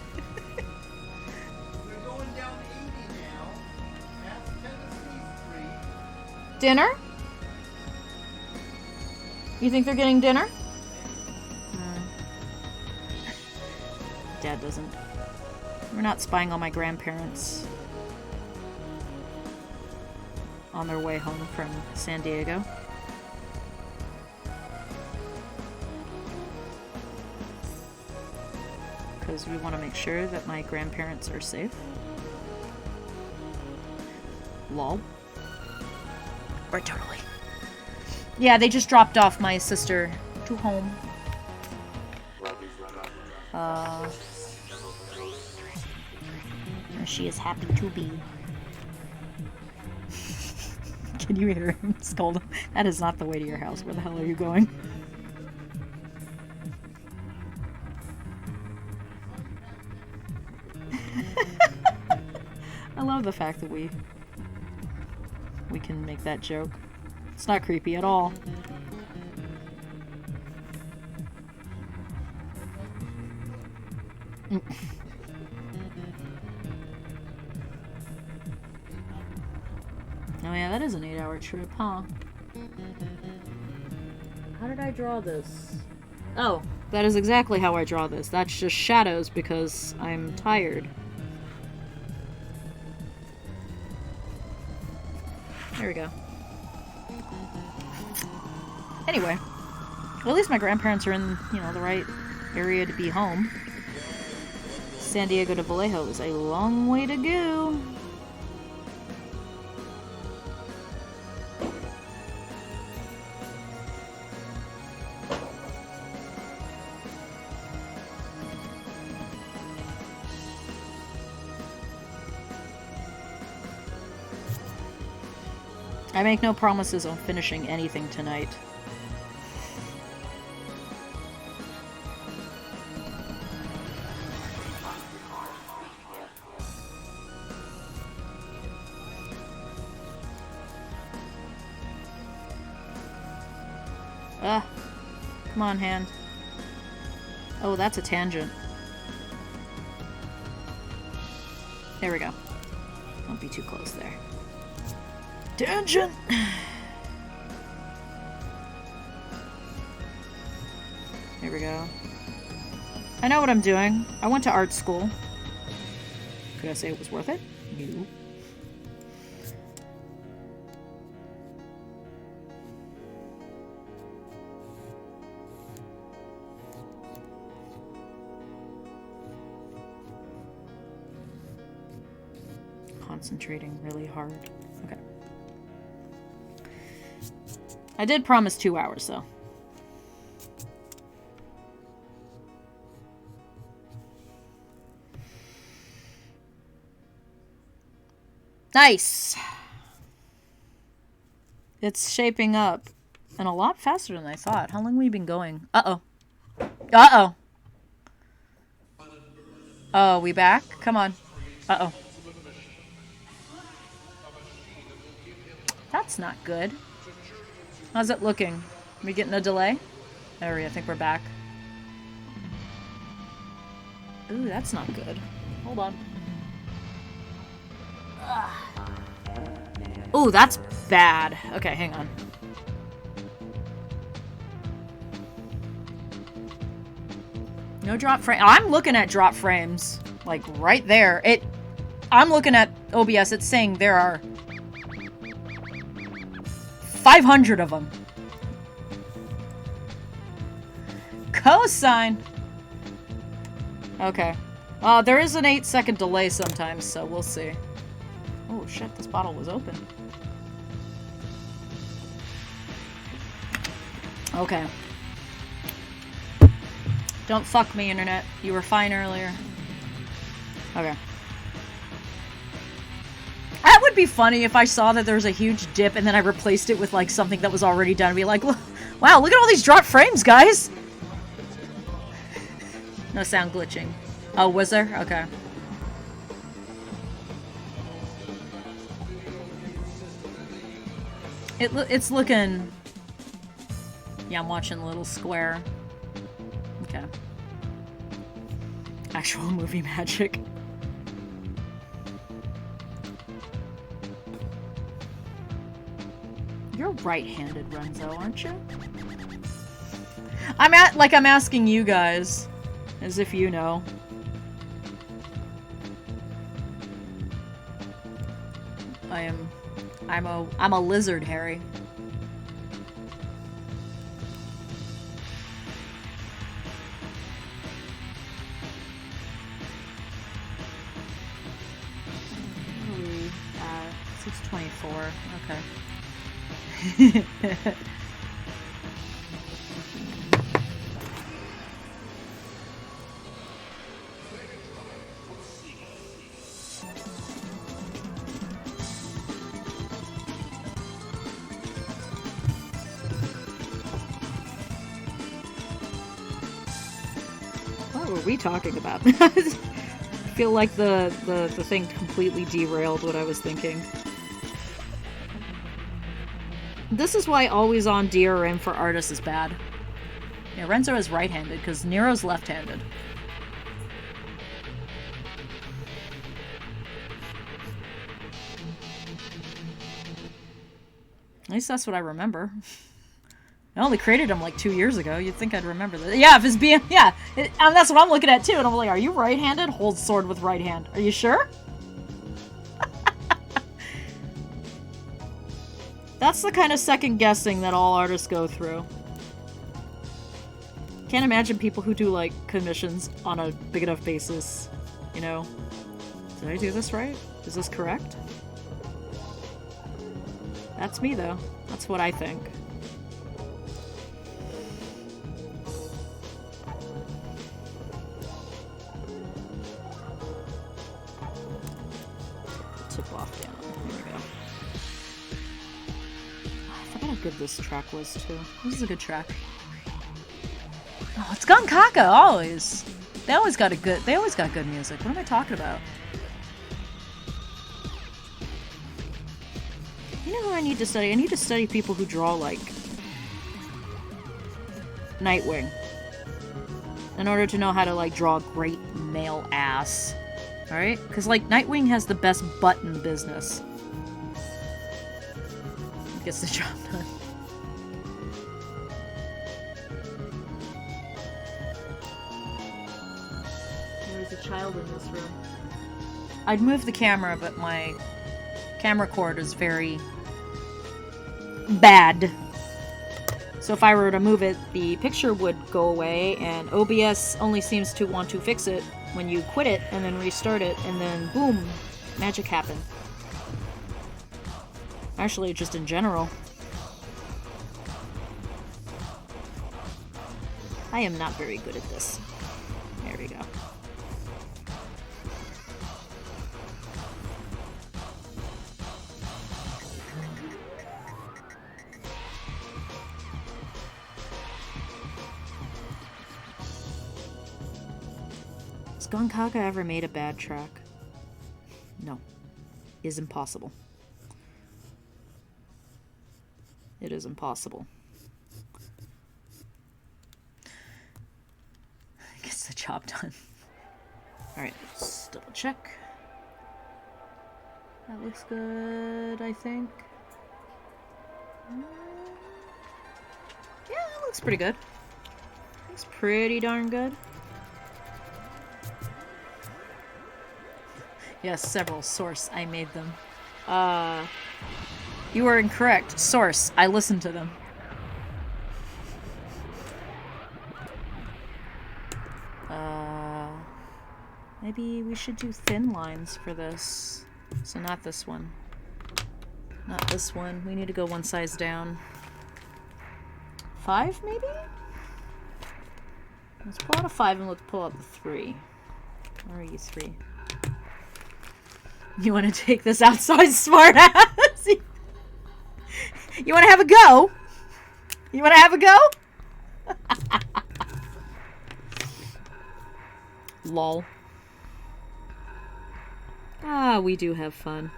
They're going down 80 now. Past Tennessee Street. Dinner? You think they're getting dinner? Dad doesn't. We're not spying on my grandparents on their way home from San Diego. Because we want to make sure that my grandparents are safe. Lol. Or totally. Yeah, they just dropped off my sister to home. She is happy to be. Can you hear him scold? That is not the way to your house. Where the hell are you going? I love the fact that we can make that joke. It's not creepy at all. Oh yeah, that is an 8-hour trip, huh? How did I draw this? Oh, that is exactly how I draw this. That's just shadows because I'm tired. There we go. Anyway, well, at least my grandparents are in, you know, the right area to be home. San Diego to Vallejo is a long way to go. I make no promises on finishing anything tonight. Come on, hand. Oh, that's a tangent. There we go. Don't be too close there. Tangent! There we go. I know what I'm doing. I went to art school. Could I say it was worth it? No. Concentrating really hard. Okay. I did promise 2 hours, though. Nice! It's shaping up. And a lot faster than I thought. How long have we been going? Uh-oh. Uh-oh. Oh, we back? Come on. Uh-oh. That's not good. How's it looking? Are we getting a delay? There we go. I think we're back. Ooh, that's not good. Hold on. Ooh, that's bad. Okay, hang on. No drop frame. I'm looking at drop frames. Like, right there. I'm looking at OBS. It's saying there are 500 of them. Cosine. Okay. There is an 8-second delay sometimes, so we'll see. Oh shit, this bottle was open. Okay. Don't fuck me, internet. You were fine earlier. Okay. That would be funny if I saw that there was a huge dip and then I replaced it with like something that was already done. Be like, wow, look at all these drop frames, guys! No sound glitching. Oh, was there? Okay. It's looking... Yeah, I'm watching Little Square. Okay. Actual movie magic. You're right-handed, Renzo, aren't you? I'm asking you guys. As if you know. I'm a lizard, Harry. Ooh, 624. Okay. What were we talking about? I feel like the thing completely derailed what I was thinking. This is why always on DRM for artists is bad. Yeah, Renzo is right-handed, because Nero's left-handed. At least that's what I remember. I only created him like 2 years ago. You'd think I'd remember that. Yeah, if his BM... Yeah, and that's what I'm looking at too. And I'm like, are you right-handed? Hold sword with right hand. Are you sure? That's the kind of second guessing that all artists go through. Can't imagine people who do like commissions on a big enough basis. You know? Did I do this right? Is this correct? That's me though. That's what I think. Tip off down. Here we go. I forgot how good this track was too. This is a good track. Oh, it's Gankaka always. They always got good music. What am I talking about? You know who I need to study? I need to study people who draw like Nightwing. In order to know how to like draw a great male ass. Alright? Because like Nightwing has the best butt in the business. Gets the job done. There's a child in this room. I'd move the camera, but my camera cord is very bad. So if I were to move it, the picture would go away, and OBS only seems to want to fix it when you quit it and then restart it, and then boom, magic happened. Actually, just in general. I am not very good at this. There we go. Has Gankaka ever made a bad track? No. It is impossible. It is impossible. Gets the job done. Alright, let's double check. That looks good, I think. Yeah, that looks pretty good. Looks pretty darn good. Yes, several. Source, I made them. You are incorrect. Source, I listened to them. Maybe we should do thin lines for this. So not this one. Not this one. We need to go one size down. 5, maybe? Let's pull out a 5 and let's pull out the 3. Where are you 3? You want to take this outside, smartass? You want to have a go? You want to have a go? Lol. Ah, we do have fun.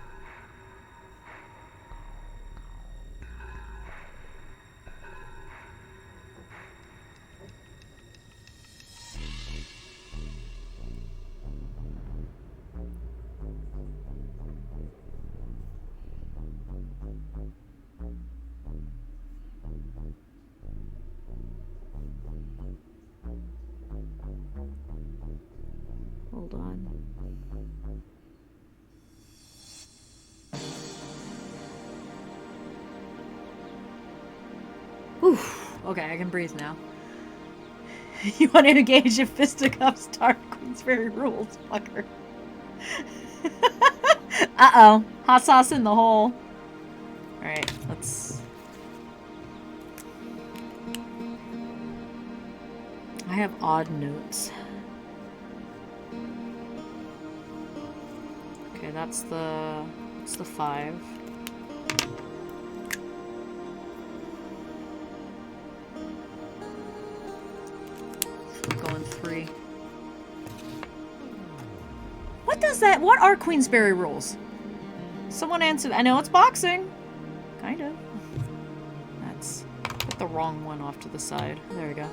Hold on. Oof. Okay, I can breathe now. You want to engage in fisticuffs, Dark Queensberry rules, fucker. Uh-oh. Hot sauce in the hole. Alright, let's... I have odd notes. Okay, that's the 5. We're going 3. What does that? What are Queensberry rules? Someone answered. I know it's boxing. Kind of. That's... Put the wrong one off to the side. There we go.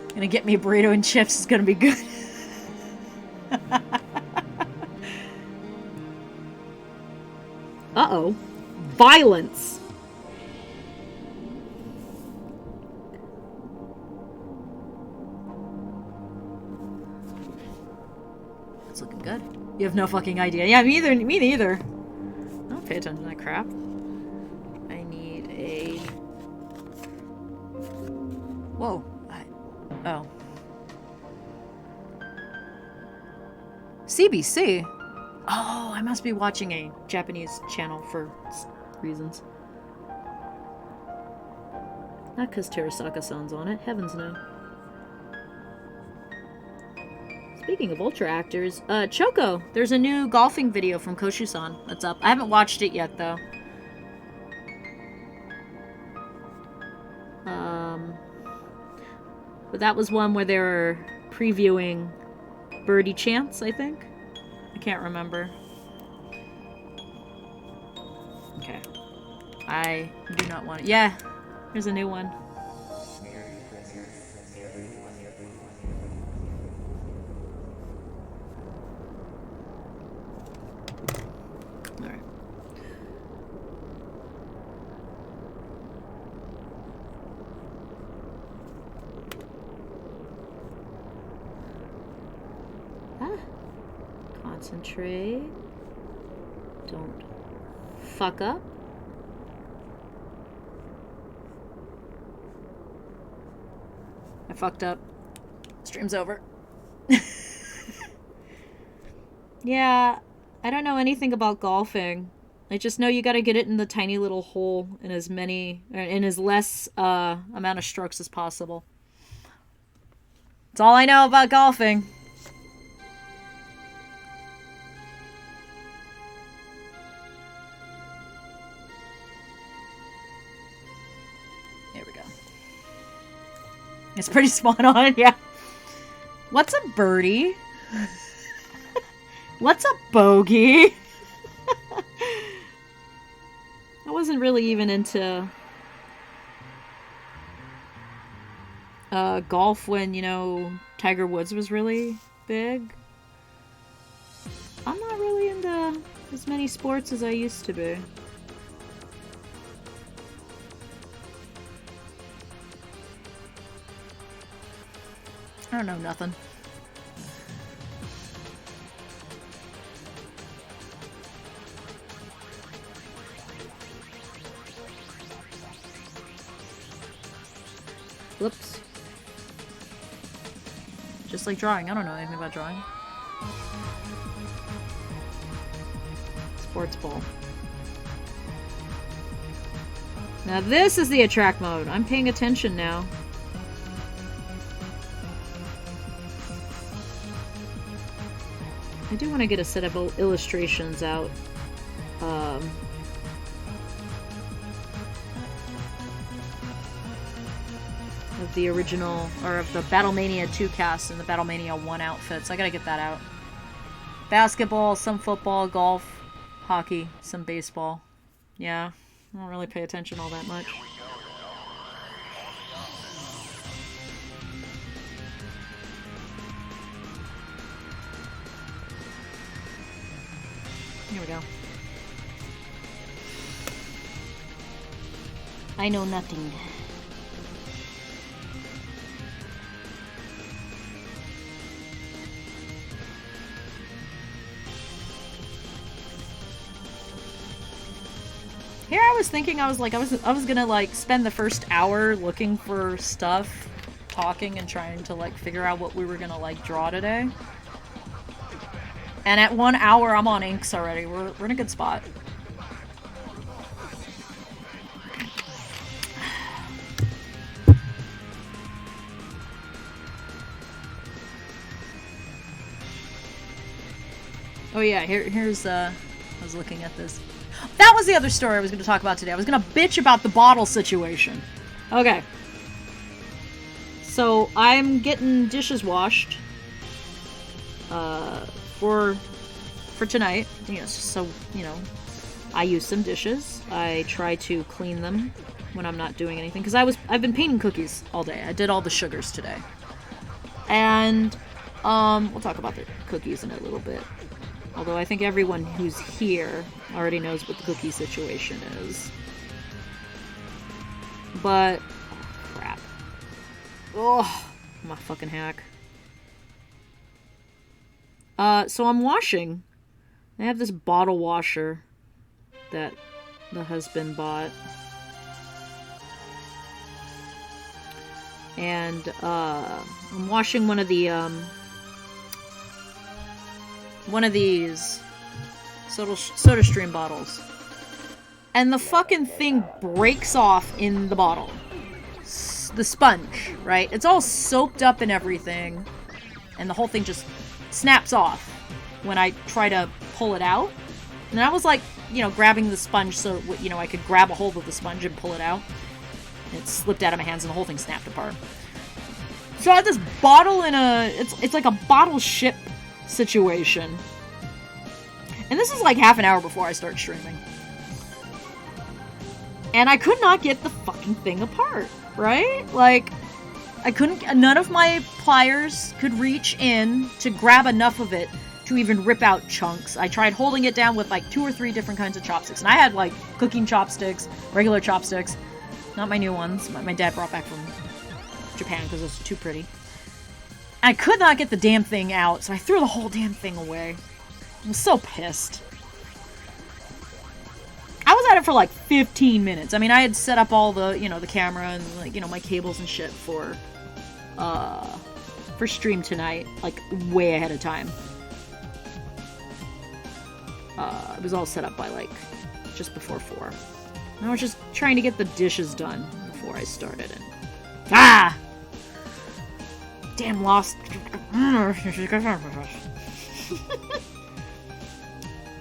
Gonna get me a burrito and chips. It's gonna be good. Uh-oh. Violence. You have no fucking idea. Yeah, me either. Me neither. I don't pay attention to that crap. I need a... Whoa. Oh. CBC? Oh, I must be watching a Japanese channel for reasons. Not because Terasaka-san's on it. Heavens no. Speaking of Ultra actors, Choco! There's a new golfing video from Koshu-san that's up. I haven't watched it yet, though. But that was one where they were previewing Birdie Chance, I think? I can't remember. Okay. I do not want it. Yeah, here's a new one. Alright. Concentrate. Don't fuck up. I fucked up. Stream's over. Yeah, I don't know anything about golfing. I just know you gotta get it in the tiny little hole in as less amount of strokes as possible. That's all I know about golfing. There we go. It's pretty spot on, yeah. What's a birdie? What's a bogey? I wasn't really even into golf when, you know, Tiger Woods was really big. I'm not really into as many sports as I used to be. I don't know nothing. Whoops. Just like drawing. I don't know anything about drawing. Sports ball. Now this is the attract mode. I'm paying attention now. I do want to get a set of illustrations out. Of the original, or of the Battlemania 2 cast and the Battlemania 1 outfits. I gotta get that out. Basketball, some football, golf, hockey, some baseball. Yeah, I don't really pay attention all that much. Here we go. I know nothing. Here I was thinking, I was gonna like spend the first hour looking for stuff, talking and trying to like figure out what we were gonna like draw today. And at 1 hour I'm on inks already. We're in a good spot. Oh yeah, here's I was looking at this. That was the other story I was going to talk about today. I was going to bitch about the bottle situation. Okay. So, I'm getting dishes washed. For tonight. Yes, so, you know, I use some dishes. I try to clean them when I'm not doing anything. Because I've been painting cookies all day. I did all the sugars today. And, we'll talk about the cookies in a little bit. Although I think everyone who's here already knows what the cookie situation is. But... oh, crap. Oh, I'm a fucking hack. So I'm washing I have this bottle washer that the husband bought. And I'm washing one of these soda stream bottles. And the fucking thing breaks off in the bottle. The sponge, right? It's all soaked up and everything. And the whole thing just snaps off when I try to pull it out. And I was like, you know, grabbing the sponge so, you know, I could grab a hold of the sponge and pull it out. And it slipped out of my hands and the whole thing snapped apart. So I had this bottle in it's like a bottle ship situation. And this is like half an hour before I start streaming. And I could not get the fucking thing apart, right? Like, I couldn't, none of my pliers could reach in to grab enough of it to even rip out chunks. I tried holding it down with like 2 or 3 different kinds of chopsticks. And I had like cooking chopsticks, regular chopsticks, not my new ones. My dad brought back from Japan because it was too pretty. I could not get the damn thing out, so I threw the whole damn thing away. I was so pissed. I was at it for like 15 minutes. I mean, I had set up all the, you know, the camera and like, you know, my cables and shit for stream tonight, like way ahead of time. It was all set up by like just before 4. And I was just trying to get the dishes done before I started. And damn lost.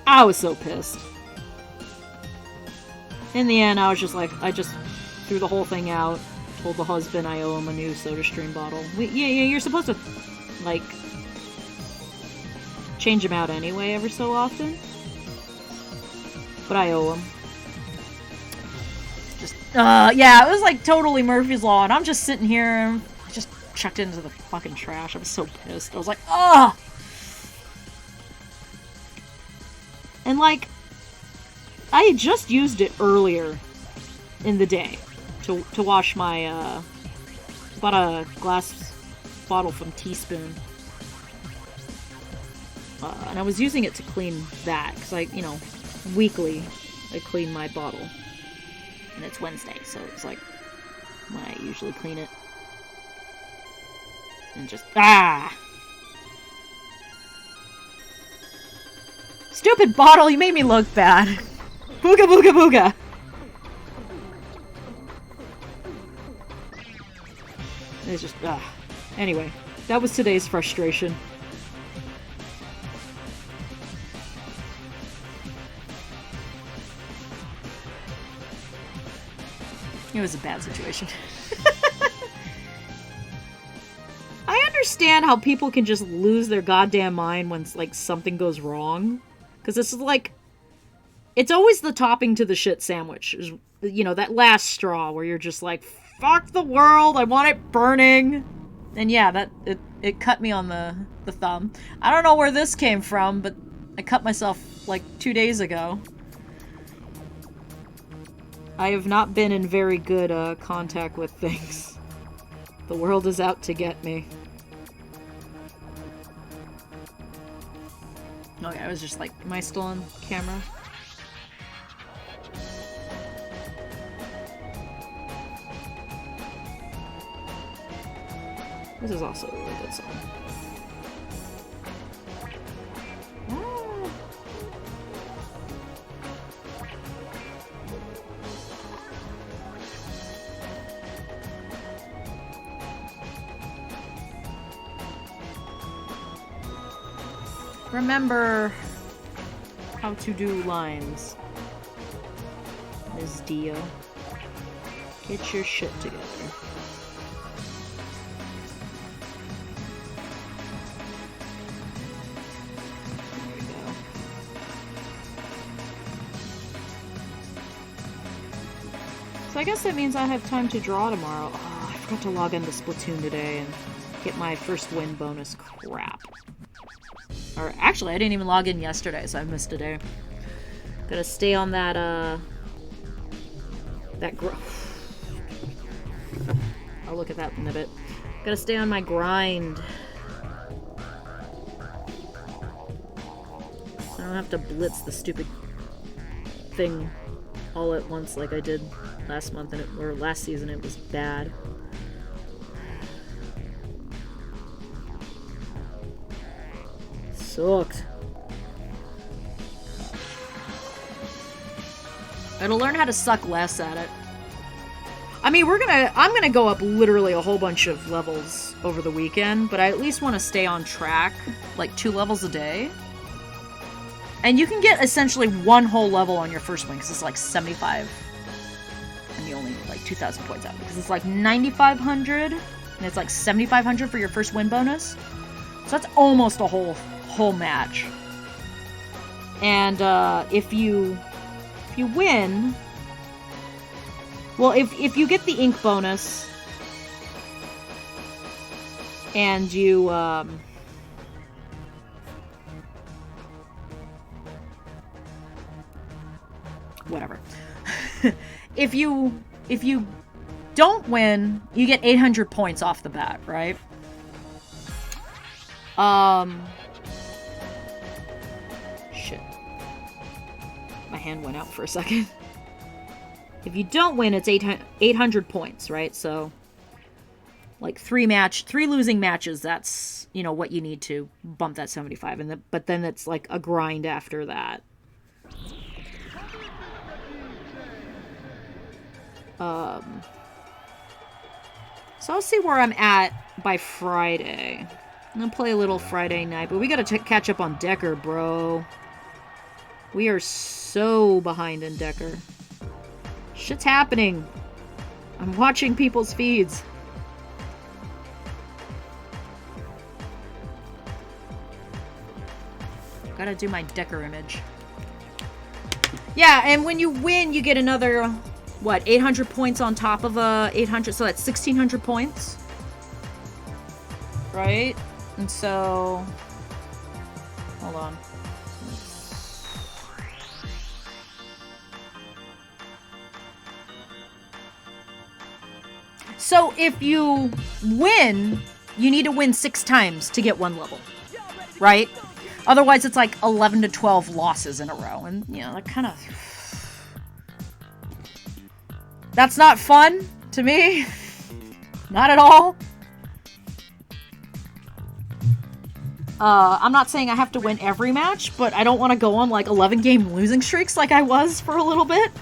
I was so pissed. In the end, I was just like, I just threw the whole thing out. Told the husband I owe him a new SodaStream bottle. Yeah, you're supposed to, like, change them out anyway every so often. But I owe him. Just, yeah, it was like totally Murphy's Law, and I'm just sitting here, and I just chucked it into the fucking trash. I was so pissed. I was like, ugh! And, like, I had just used it earlier in the day to wash my, bought a glass bottle from Teaspoon. And I was using it to clean that, because I, you know, weekly I clean my bottle. And it's Wednesday, so it's like when I usually clean it. And just, Stupid bottle, you made me look bad. Booga booga booga! It's just, Anyway, that was today's frustration. It was a bad situation. I understand how people can just lose their goddamn mind when, like, something goes wrong. Because this is like... It's always the topping to the shit sandwich. You know, that last straw where you're just like, fuck the world, I want it burning. And yeah, it cut me on the thumb. I don't know where this came from, but I cut myself like 2 days ago. I have not been in very good contact with things. The world is out to get me. Okay, I was just like, am I still on camera? This is also a really good song. Remember how to do lines, Ms. Dio. Get your shit together. There we go. So I guess that means I have time to draw tomorrow. Oh, I forgot to log into Splatoon today and get my first win bonus. Crap. Or actually, I didn't even log in yesterday, so I missed a day. Gotta stay on that, I'll look at that in a bit. Gotta stay on my grind. So don't have to blitz the stupid thing all at once like I did last month, or last season. It was bad. Sucked. I gotta learn how to suck less at it. I mean, I'm gonna go up literally a whole bunch of levels over the weekend, but I at least want to stay on track, like 2 levels a day. And you can get essentially 1 whole level on your first win, because it's like 75, and you only need like 2,000 points out, because it's like 9,500, and it's like 7,500 for your first win bonus. So that's almost a whole match. And if you win, well, if you get the ink bonus and you whatever. if you don't win, you get 800 points off the bat, right? Shit. My hand went out for a second. If you don't win, it's 800 points, right? So, like 3 losing matches, that's, you know, what you need to bump that 75. But then it's like a grind after that. So I'll see where I'm at by Friday. I'm gonna play a little Friday night, but we gotta catch up on Decker, bro. We are so behind in Decker. Shit's happening. I'm watching people's feeds. Gotta do my Decker image. Yeah, and when you win, you get another, what, 800 points on top of 800, so that's 1,600 points. Right? And so, hold on. So if you win, you need to win 6 times to get 1 level, right? Otherwise, it's like 11 to 12 losses in a row, and, you know, that kind of... That's not fun to me. Not at all. I'm not saying I have to win every match, but I don't want to go on like 11-game losing streaks like I was for a little bit.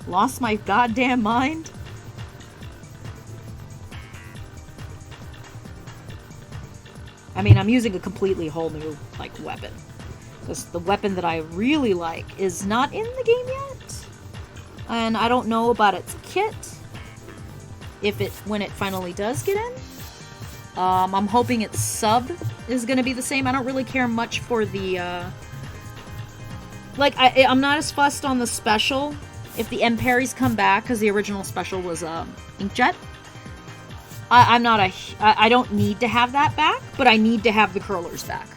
Lost my goddamn mind. I mean, I'm using a completely whole new, like, weapon. Because the weapon that I really like is not in the game yet. And I don't know about its kit. When it finally does get in. I'm hoping its sub is going to be the same. I don't really care much for the, I'm not as fussed on the special. If the M parries come back, because the original special was, Inkjet. I don't need to have that back, but I need to have the curlers back.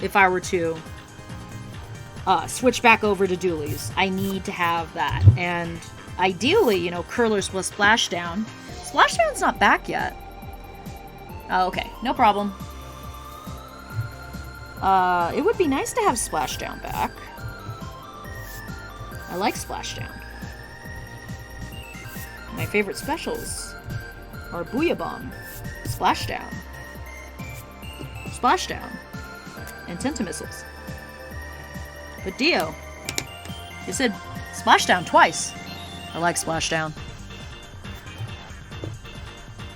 If I were to, switch back over to dualies, I need to have that. And ideally, you know, curlers plus splashdown. Splashdown's not back yet. Oh, okay, no problem. It would be nice to have Splashdown back. I like Splashdown. My favorite specials are Booyah Bomb, Splashdown, and Tentamissiles. But Dio, you said Splashdown twice. I like Splashdown.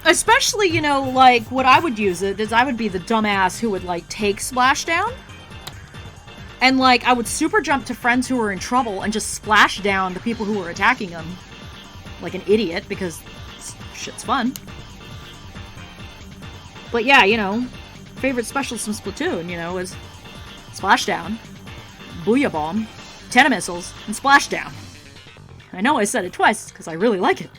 Especially, you know, like, what I would use it is I would be the dumbass who would, like, take Splashdown. And, like, I would super jump to friends who were in trouble and just splash down the people who were attacking them. Like an idiot, because shit's fun. But yeah, you know, favorite specials from Splatoon, you know, is Splashdown, Booyah Bomb, Tentamissiles, and Splashdown. I know I said it twice, because I really like it.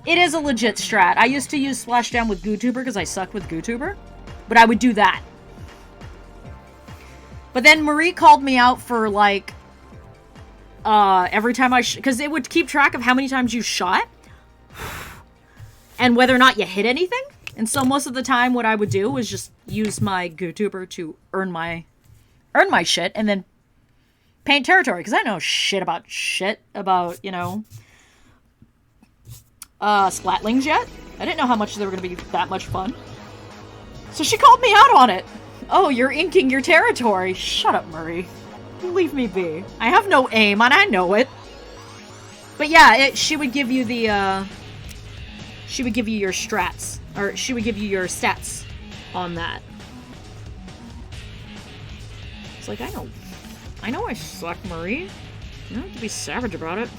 It is a legit strat. I used to use Splashdown with GooTuber because I suck with GooTuber. But I would do that. But then Marie called me out for, like, every time because it would keep track of how many times you shot. And whether or not you hit anything. And so most of the time what I would do was just use my GoTuber to earn my shit and then paint territory. Because I know shit about, you know, Splatlings yet. I didn't know how much they were going to be that much fun. So she called me out on it. Oh, you're inking your territory. Shut up, Murray. Leave me be. I have no aim, and I know it. But yeah, she would give you the, she would give you your strats. Or she would give you your stats on that. It's like, I know I suck, Murray. You don't have to be savage about it.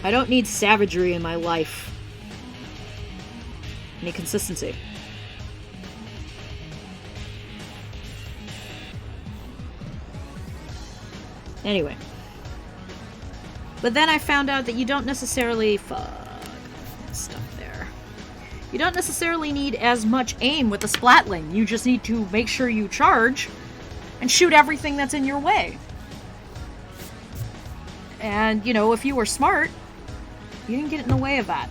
I don't need savagery in my life. I need consistency. Anyway. But then I found out that you don't necessarily... Fuck. Stuff there. You don't necessarily need as much aim with the Splatling. You just need to make sure you charge and shoot everything that's in your way. And, you know, if you were smart, you didn't get in the way of that.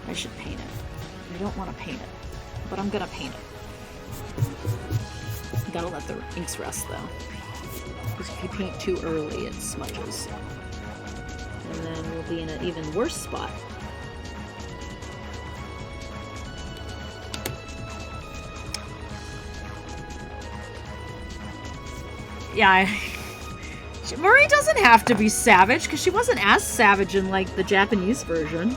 I should paint it. I don't want to paint it, but I'm gonna paint it. Gotta let the inks rest, though. Because if you paint too early, it smudges. And then we'll be in an even worse spot. Yeah, Marie doesn't have to be savage, because she wasn't as savage in, like, the Japanese version.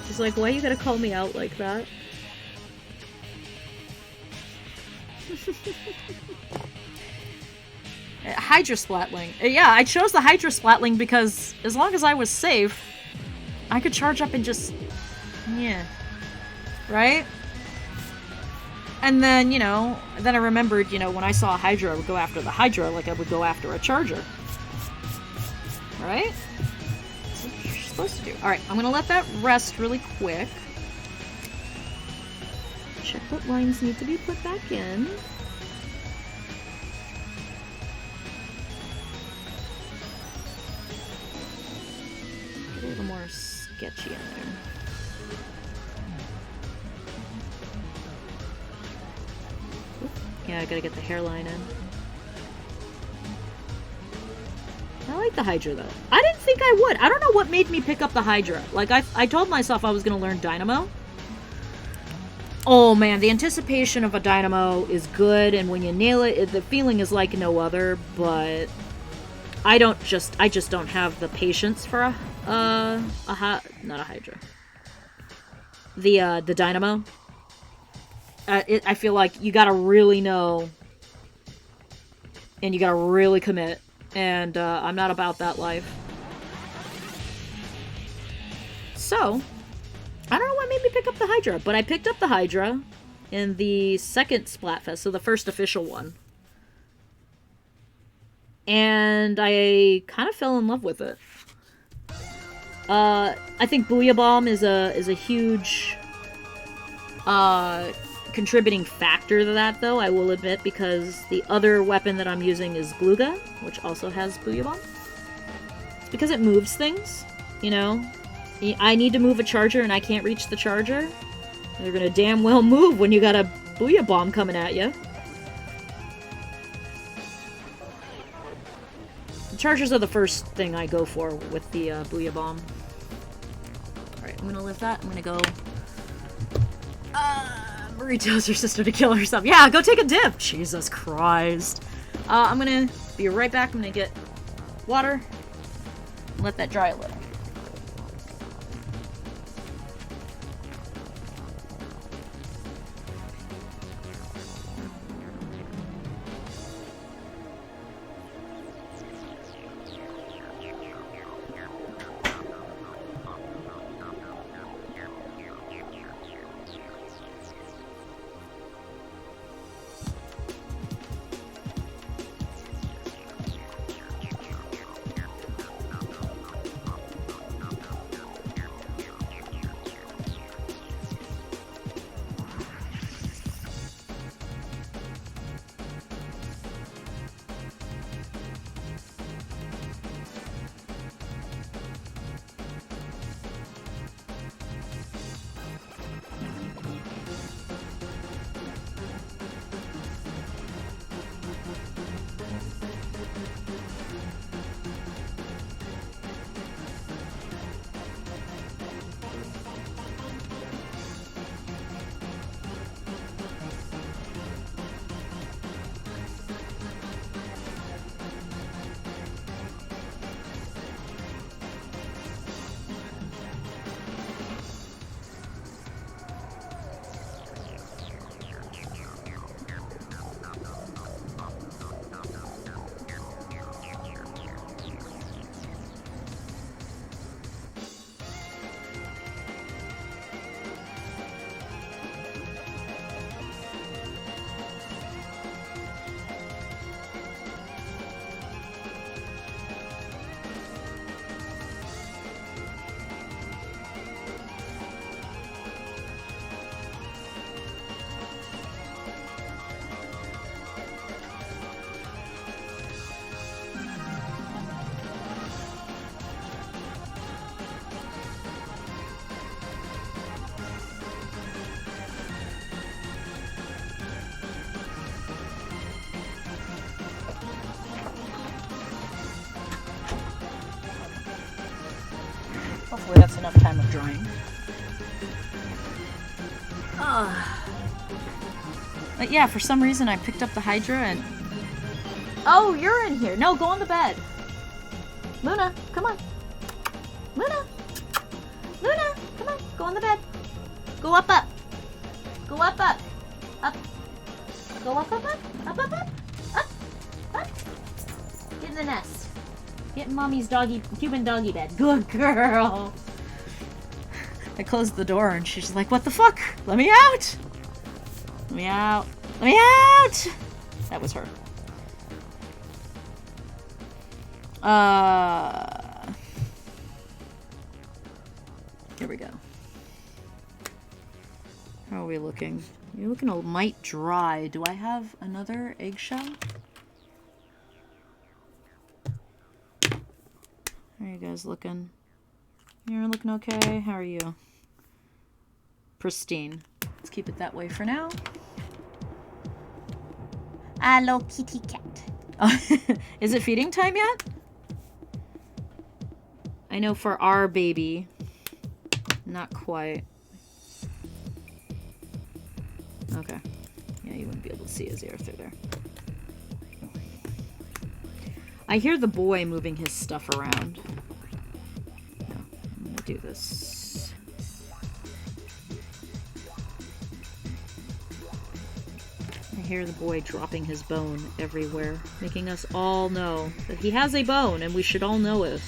She's like, why you gotta call me out like that? Hydra Splatling. Yeah, I chose the Hydra Splatling because as long as I was safe, I could charge up and just... yeah. Right? And then, you know, then I remembered, you know, when I saw a Hydra, I would go after the Hydra like I would go after a Charger. Right? That's what you're supposed to do. Alright, I'm gonna let that rest really quick. Check what lines need to be put back in. Get a little more sketchy in there. Yeah, I gotta get the hairline in. I like the Hydra, though. I didn't think I would. I don't know what made me pick up the Hydra. Like, I told myself I was gonna learn Dynamo. Oh, man, the anticipation of a Dynamo is good, and when you nail it, the feeling is like no other, but I just don't have the patience for not a Hydra. The Dynamo. I feel like you gotta really know, and you gotta really commit, and I'm not about that life. So, I don't know what made me pick up the Hydra, but I picked up the Hydra in the second Splatfest, so the first official one. And I kind of fell in love with it. I think Booyah Bomb is a huge contributing factor to that, though, I will admit, because the other weapon that I'm using is Gluga, which also has Booyah Bomb. It's because it moves things, you know? I need to move a charger and I can't reach the charger. They're gonna damn well move when you got a Booyah Bomb coming at you. The chargers are the first thing I go for with the Booyah Bomb. Alright, I'm gonna lift that. I'm gonna go... Marie tells her sister to kill herself. Yeah, go take a dip! Jesus Christ. I'm gonna be right back. I'm gonna get water. Let that dry a little. Hopefully that's enough time of drying. But yeah, for some reason I picked up the Hydra and... Oh, you're in here. No, go on the bed. Luna, come on. Luna! Luna, come on. Go on the bed. Go up, up. Go up, up. Up. Go up, up, up. Up, up, up. Up. Up. Get in the nest. Get in mommy's doggy, human doggy bed. Good girl. I closed the door and she's like, what the fuck? Let me out! Let me out. Let me out! That was her. Here we go. How are we looking? You're looking a mite dry. Do I have another eggshell? How are you guys looking? You're looking okay? How are you? Pristine. Let's keep it that way for now. Hello, kitty cat. Is it feeding time yet? I know for our baby, not quite. Okay. Yeah, you wouldn't be able to see his ear through there. I hear the boy moving his stuff around. No, I'm gonna do this. I hear the boy dropping his bone everywhere, making us all know that he has a bone and we should all know it.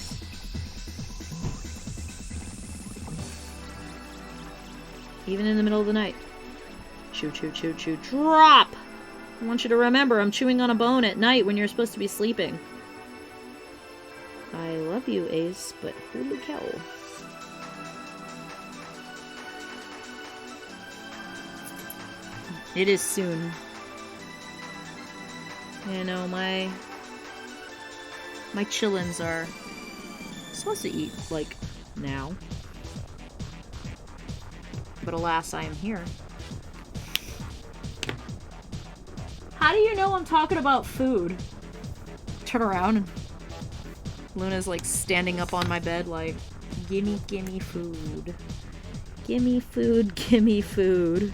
Even in the middle of the night. Chew, chew, chew, chew. Drop! I want you to remember, I'm chewing on a bone at night when you're supposed to be sleeping. I love you, Ace, but holy cow. It is soon. You know, my chillins are supposed to eat, like, now. But alas, I am here. How do you know I'm talking about food? Turn around and Luna's like standing up on my bed like, gimme, gimme food. Gimme food, gimme food.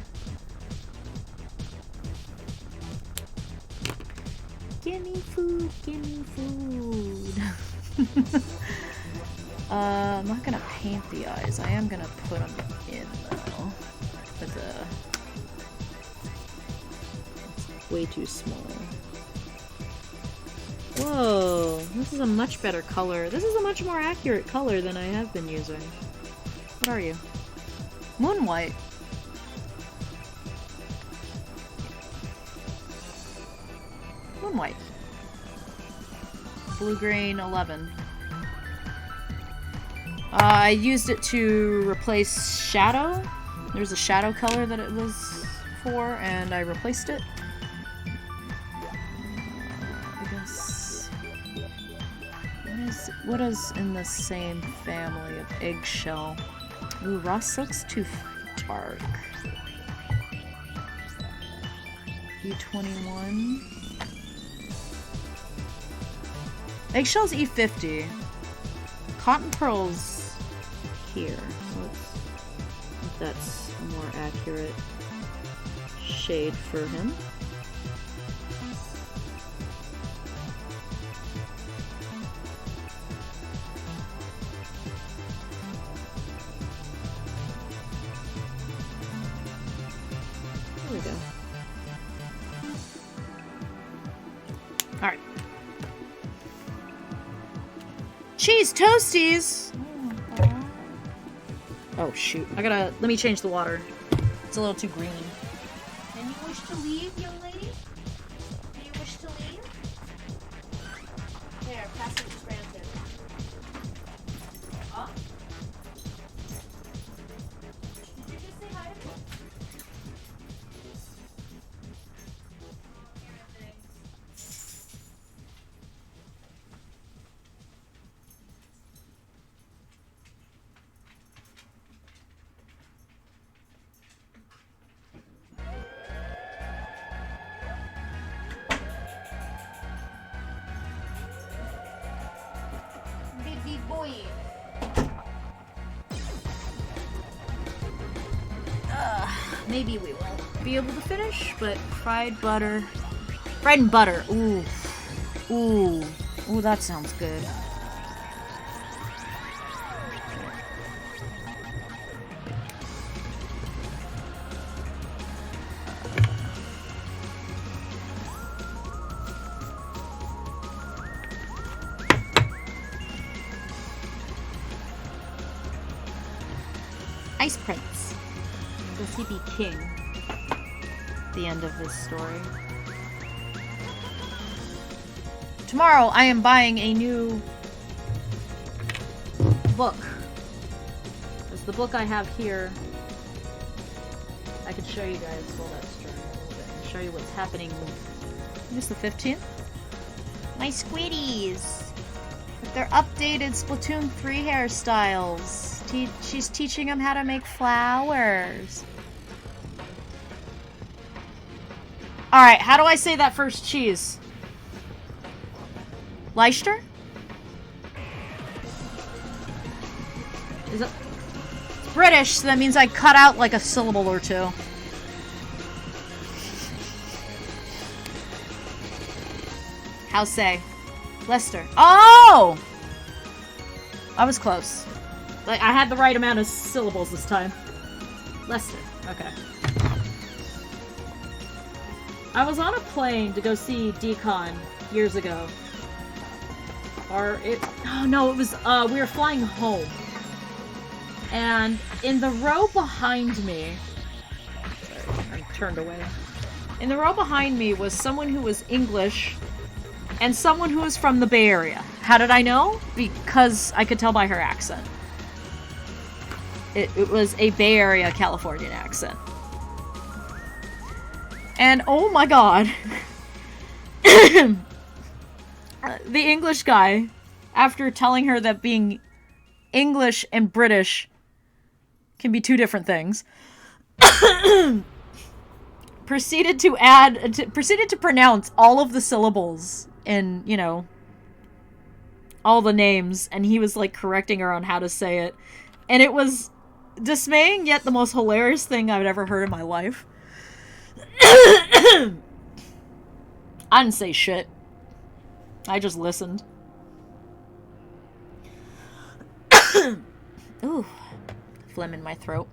Gimme food, gimme food. I'm not gonna paint the eyes. I am gonna put them in though. But it's way too small. Whoa, this is a much better color. This is a much more accurate color than I have been using. What are you? Moon white. Moon white. Blue green 11. I used it to replace shadow. There's a shadow color that it was for, and I replaced it. I guess... What is in the same family of eggshell? Ooh, raw silk's too dark. E21. Eggshell's E50. Cotton pearls here. If that's a more accurate shade for him. There we go. Alright. Cheese toasties! Oh shoot. Let me change the water. It's a little too green. And you wish to leave, young lady? Do you wish to leave? There, passage granted. Huh? Did you just say hi to me? Baby boy. maybe we won't be able to finish, but fried butter. Bread and butter. Ooh. Ooh. Ooh, that sounds good. Ice Prince. Does he be king? The end of this story. Tomorrow I am buying a new book. Because the book I have here, I could show you guys. Hold that straight a little bit and show you what's happening. It's the 15th. My squiddies! With their updated Splatoon 3 hairstyles. She's teaching them how to make flowers. Alright, how do I say that first cheese? Leicester? Is it? It's British, so that means I cut out like a syllable or two. How say? Leicester. Oh! I was close. Like, I had the right amount of syllables this time. Leicester. Okay. I was on a plane to go see Decon years ago. Oh no, it was, we were flying home. And in the row behind me, sorry, I'm turned away. In the row behind me was someone who was English and someone who was from the Bay Area. How did I know? Because I could tell by her accent. It was a Bay Area Californian accent. And oh my god. The English guy, after telling her that being English and British can be two different things, proceeded to pronounce all of the syllables in, you know, all the names, and he was like correcting her on how to say it. And it was dismaying, yet the most hilarious thing I've ever heard in my life. I didn't say shit. I just listened. Ooh, phlegm in my throat.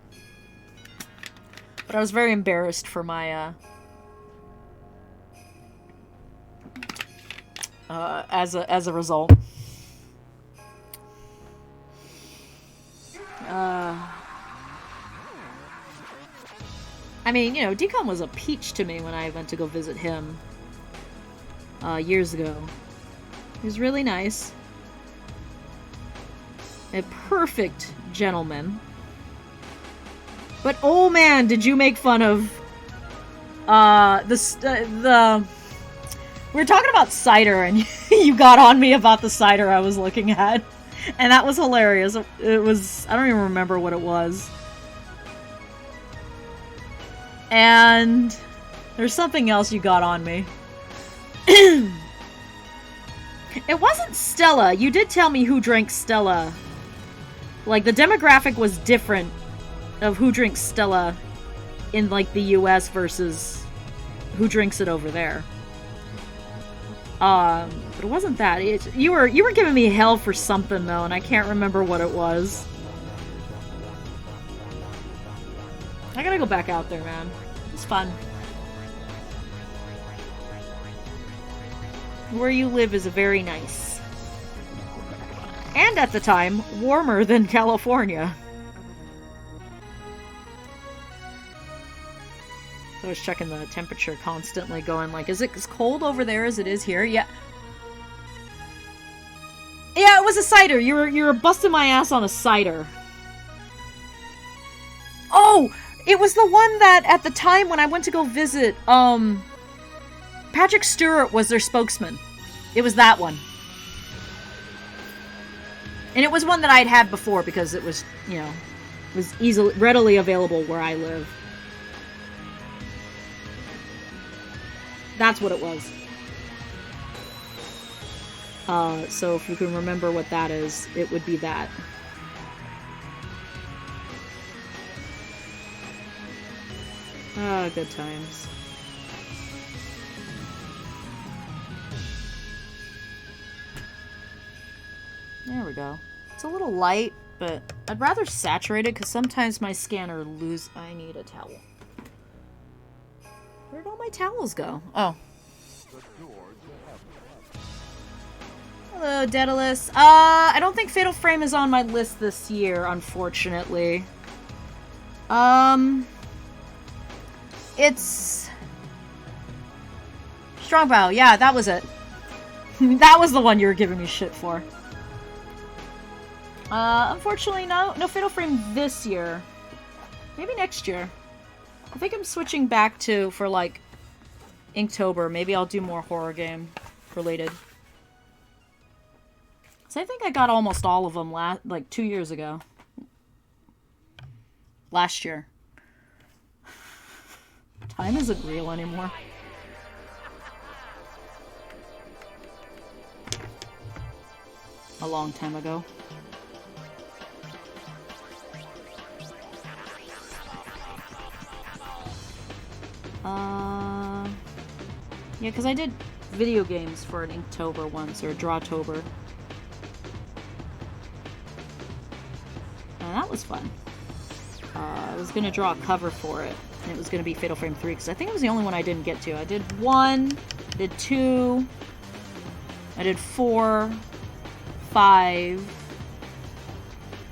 But I was very embarrassed for my, as a result. I mean, you know, Decon was a peach to me when I went to go visit him years ago. He was really nice. A perfect gentleman. But oh man, did you make fun of the we were talking about cider, and you got on me about the cider I was looking at. And that was hilarious. It was, I don't even remember what it was. And there's something else you got on me. It wasn't Stella. You did tell me who drank Stella. Like, the demographic was different of who drinks Stella in, like, the US versus who drinks it over there. But it wasn't that. You were giving me hell for something, though, and I can't remember what it was. I gotta go back out there, man. It's fun. Where you live is very nice. And at the time, warmer than California. I was checking the temperature constantly, going like, is it as cold over there as it is here? Yeah. Yeah, it was a cider. You were busting my ass on a cider. Oh! It was the one that, at the time when I went to go visit, Patrick Stewart was their spokesman. It was that one. And it was one that I'd had before because it was, you know, was readily available where I live. That's what it was. So if you can remember what that is, it would be that. Ah, good times. There we go. It's a little light, but I'd rather saturate it because sometimes my scanner I need a towel. Where'd all my towels go? Oh. Hello, Daedalus. I don't think Fatal Frame is on my list this year, unfortunately. It's... Strongbow, yeah, that was it. That was the one you were giving me shit for. Unfortunately, no Fatal Frame this year. Maybe next year. I think I'm switching back for like Inktober. Maybe I'll do more horror game related. So I think I got almost all of them like 2 years ago. Last year. Time isn't real anymore. A long time ago. Yeah, because I did video games for an Inktober once, or a Drawtober. And that was fun. I was going to draw a cover for it, and it was going to be Fatal Frame 3, because I think it was the only one I didn't get to. I did 1, I did 2, I did 4, 5,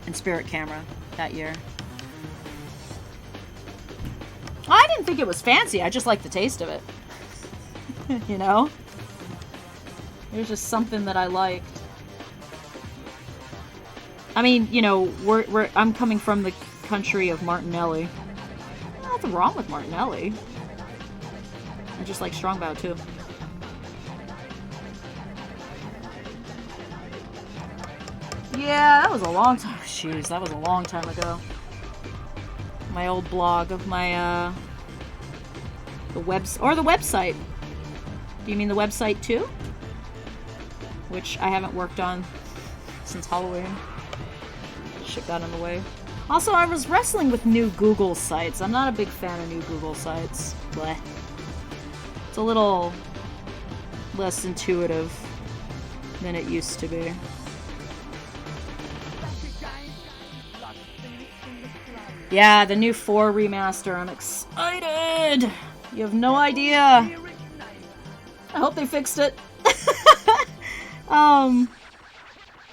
and Spirit Camera that year. I didn't think it was fancy, I just liked the taste of it. You know? It was just something that I liked. I mean, you know, I'm coming from the country of Martinelli. Nothing wrong with Martinelli. I just like Strongbow too. Yeah, that was a long time. Jeez, that was a long time ago. My old blog of my the website. Do you mean the website too? Which I haven't worked on since Halloween. Shit got in the way. Also, I was wrestling with new Google sites. I'm not a big fan of new Google sites. Bleh. It's a little less intuitive than it used to be. Yeah, the new 4 remaster. I'm excited! You have no idea. I hope they fixed it.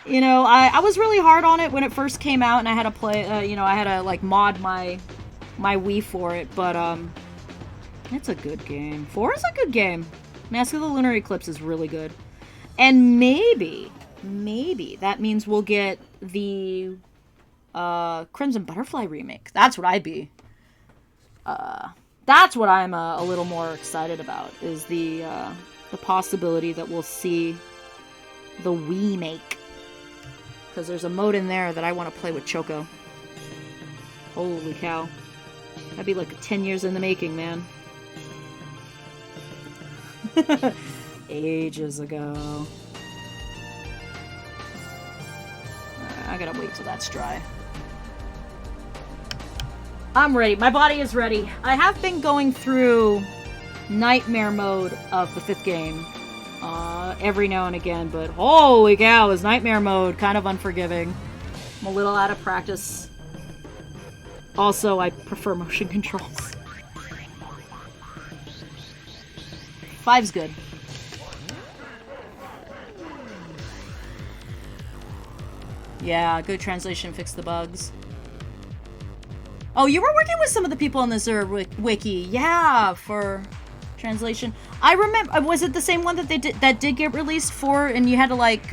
You know, I was really hard on it when it first came out, and I had to play, you know, I had to, like, mod my Wii for it, but, it's a good game. 4 is a good game. Mask of the Lunar Eclipse is really good. And maybe that means we'll get the, Crimson Butterfly remake. That's what I'd be. That's what I'm, a little more excited about, is the possibility that we'll see the Wii make. Because there's a mode in there that I want to play with Choco. Holy cow. That'd be like 10 years in the making, man. Ages ago. I gotta wait till that's dry. I'm ready. My body is ready. I have been going through nightmare mode of the 5th game. Every now and again, but holy cow, is nightmare mode kind of unforgiving. I'm a little out of practice. Also, I prefer motion controls. 5's good. Yeah, good translation, fix the bugs. Oh, you were working with some of the people on this wiki. Yeah, for translation. I remember, was it the same one that that did get released for, and you had to like,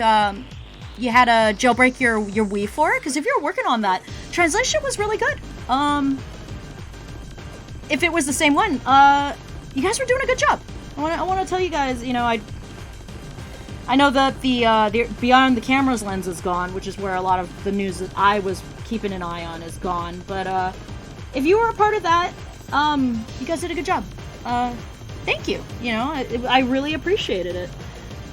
you had to jailbreak your Wii for it? Because if you were working on that, translation was really good. If it was the same one, you guys were doing a good job. I want to tell you guys, you know, I know that the Beyond the Cameras lens is gone, which is where a lot of the news that I was keeping an eye on is gone. But if you were a part of that, you guys did a good job. Thank you. You know, I really appreciated it.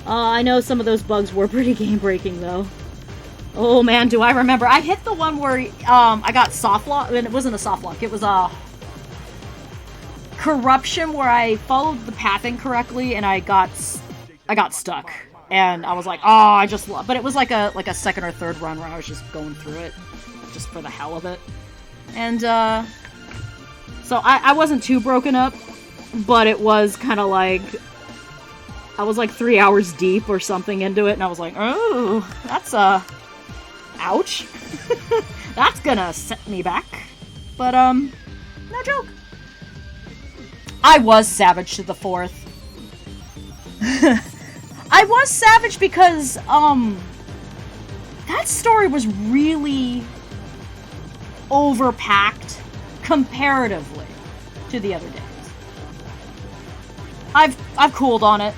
I know some of those bugs were pretty game-breaking, though. Oh, man, do I remember. I hit the one where I got soft lock, and it wasn't a soft lock. It was a... corruption where I followed the path incorrectly and I got stuck. And I was like, oh, I just love, but it was like a second or third run where I was just going through it just for the hell of it. And so I wasn't too broken up, but it was kind of like, I was like 3 hours deep or something into it, and I was like, oh, that's ouch. That's gonna set me back. But no joke. I was savage to the fourth. I was savage because that story was really overpacked comparatively to the other days. I've cooled on it,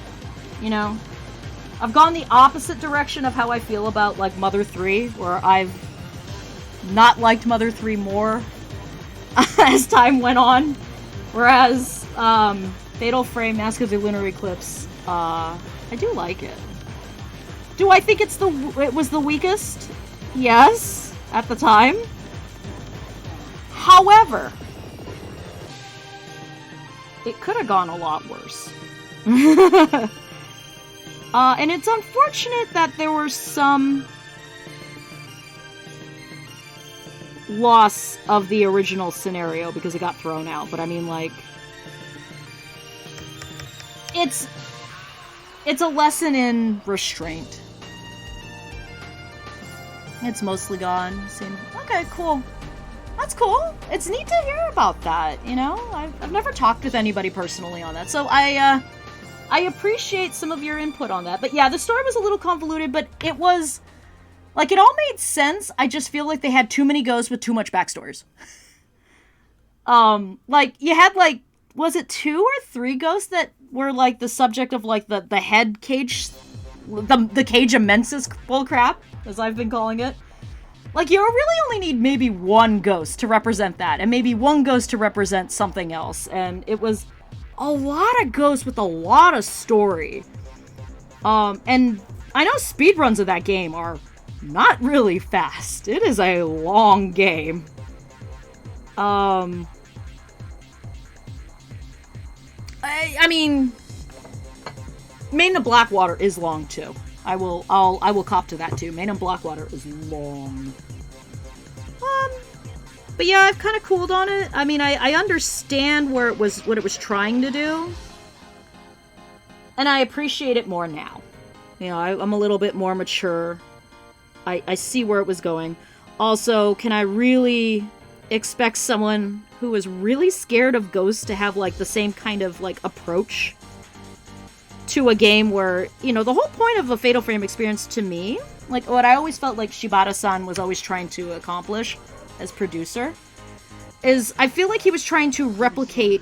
you know. I've gone the opposite direction of how I feel about like Mother 3, where I've not liked Mother 3 more as time went on. Whereas Fatal Frame, Mask of the Lunar Eclipse, I do like it. Do I think it was the weakest? Yes, at the time. However, it could have gone a lot worse. And it's unfortunate that there were some loss of the original scenario because it got thrown out. But I mean, like, it's a lesson in restraint. It's mostly gone. Okay, cool. That's cool. It's neat to hear about that, you know? I've never talked with anybody personally on that, so I appreciate some of your input on that. But yeah, the story was a little convoluted, but it was, like, it all made sense. I just feel like they had too many ghosts with too much backstories. Like, you had, like, was it 2 or 3 ghosts that were, like, the subject of, like, the head cage, the cage immensus bullcrap, as I've been calling it? Like, you really only need maybe 1 ghost to represent that, and maybe 1 ghost to represent something else, and it was a lot of ghosts with a lot of story. And I know speedruns of that game are not really fast. It is a long game. I mean, Main of Blackwater is long too. I will cop to that too. Main of Blackwater is long. But yeah, I've kind of cooled on it. I mean, I understand what it was trying to do. And I appreciate it more now. You know, I'm a little bit more mature. I see where it was going. Also, can I really expect someone who is really scared of ghosts to have, like, the same kind of, like, approach to a game where, you know, the whole point of a Fatal Frame experience to me, like, what I always felt like Shibata-san was always trying to accomplish as producer, is I feel like he was trying to replicate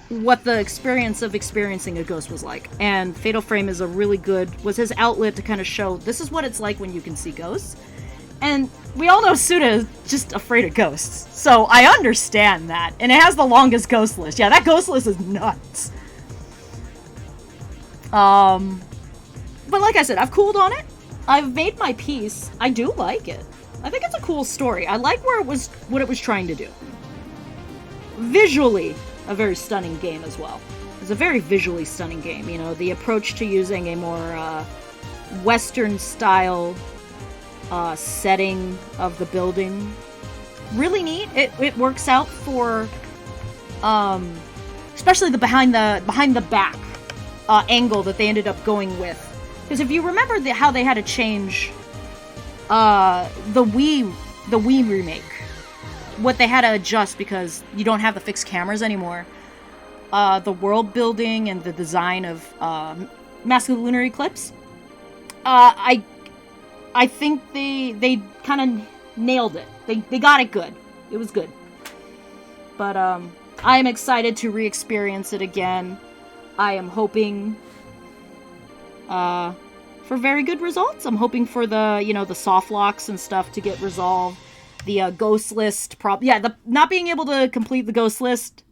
what the experience of experiencing a ghost was like. And Fatal Frame is was his outlet to kind of show, this is what it's like when you can see ghosts. And we all know Suda is just afraid of ghosts. So I understand that. And it has the longest ghost list. Yeah, that ghost list is nuts. But like I said, I've cooled on it. I've made my peace. I do like it. I think it's a cool story. I like what it was trying to do. Visually, a very stunning game as well. It's a very visually stunning game. You know, the approach to using a more Western style setting of the building, really neat. It works out for especially the behind the back angle that they ended up going with. Because if you remember how they had to change the Wii remake, what they had to adjust because you don't have the fixed cameras anymore. The world building and the design of Mask of the Lunar Eclipse. I think they kind of nailed it. They got it good. It was good. But I am excited to re-experience it again. I am hoping for very good results. I'm hoping for the soft locks and stuff to get resolved. The ghost list not being able to complete the ghost list,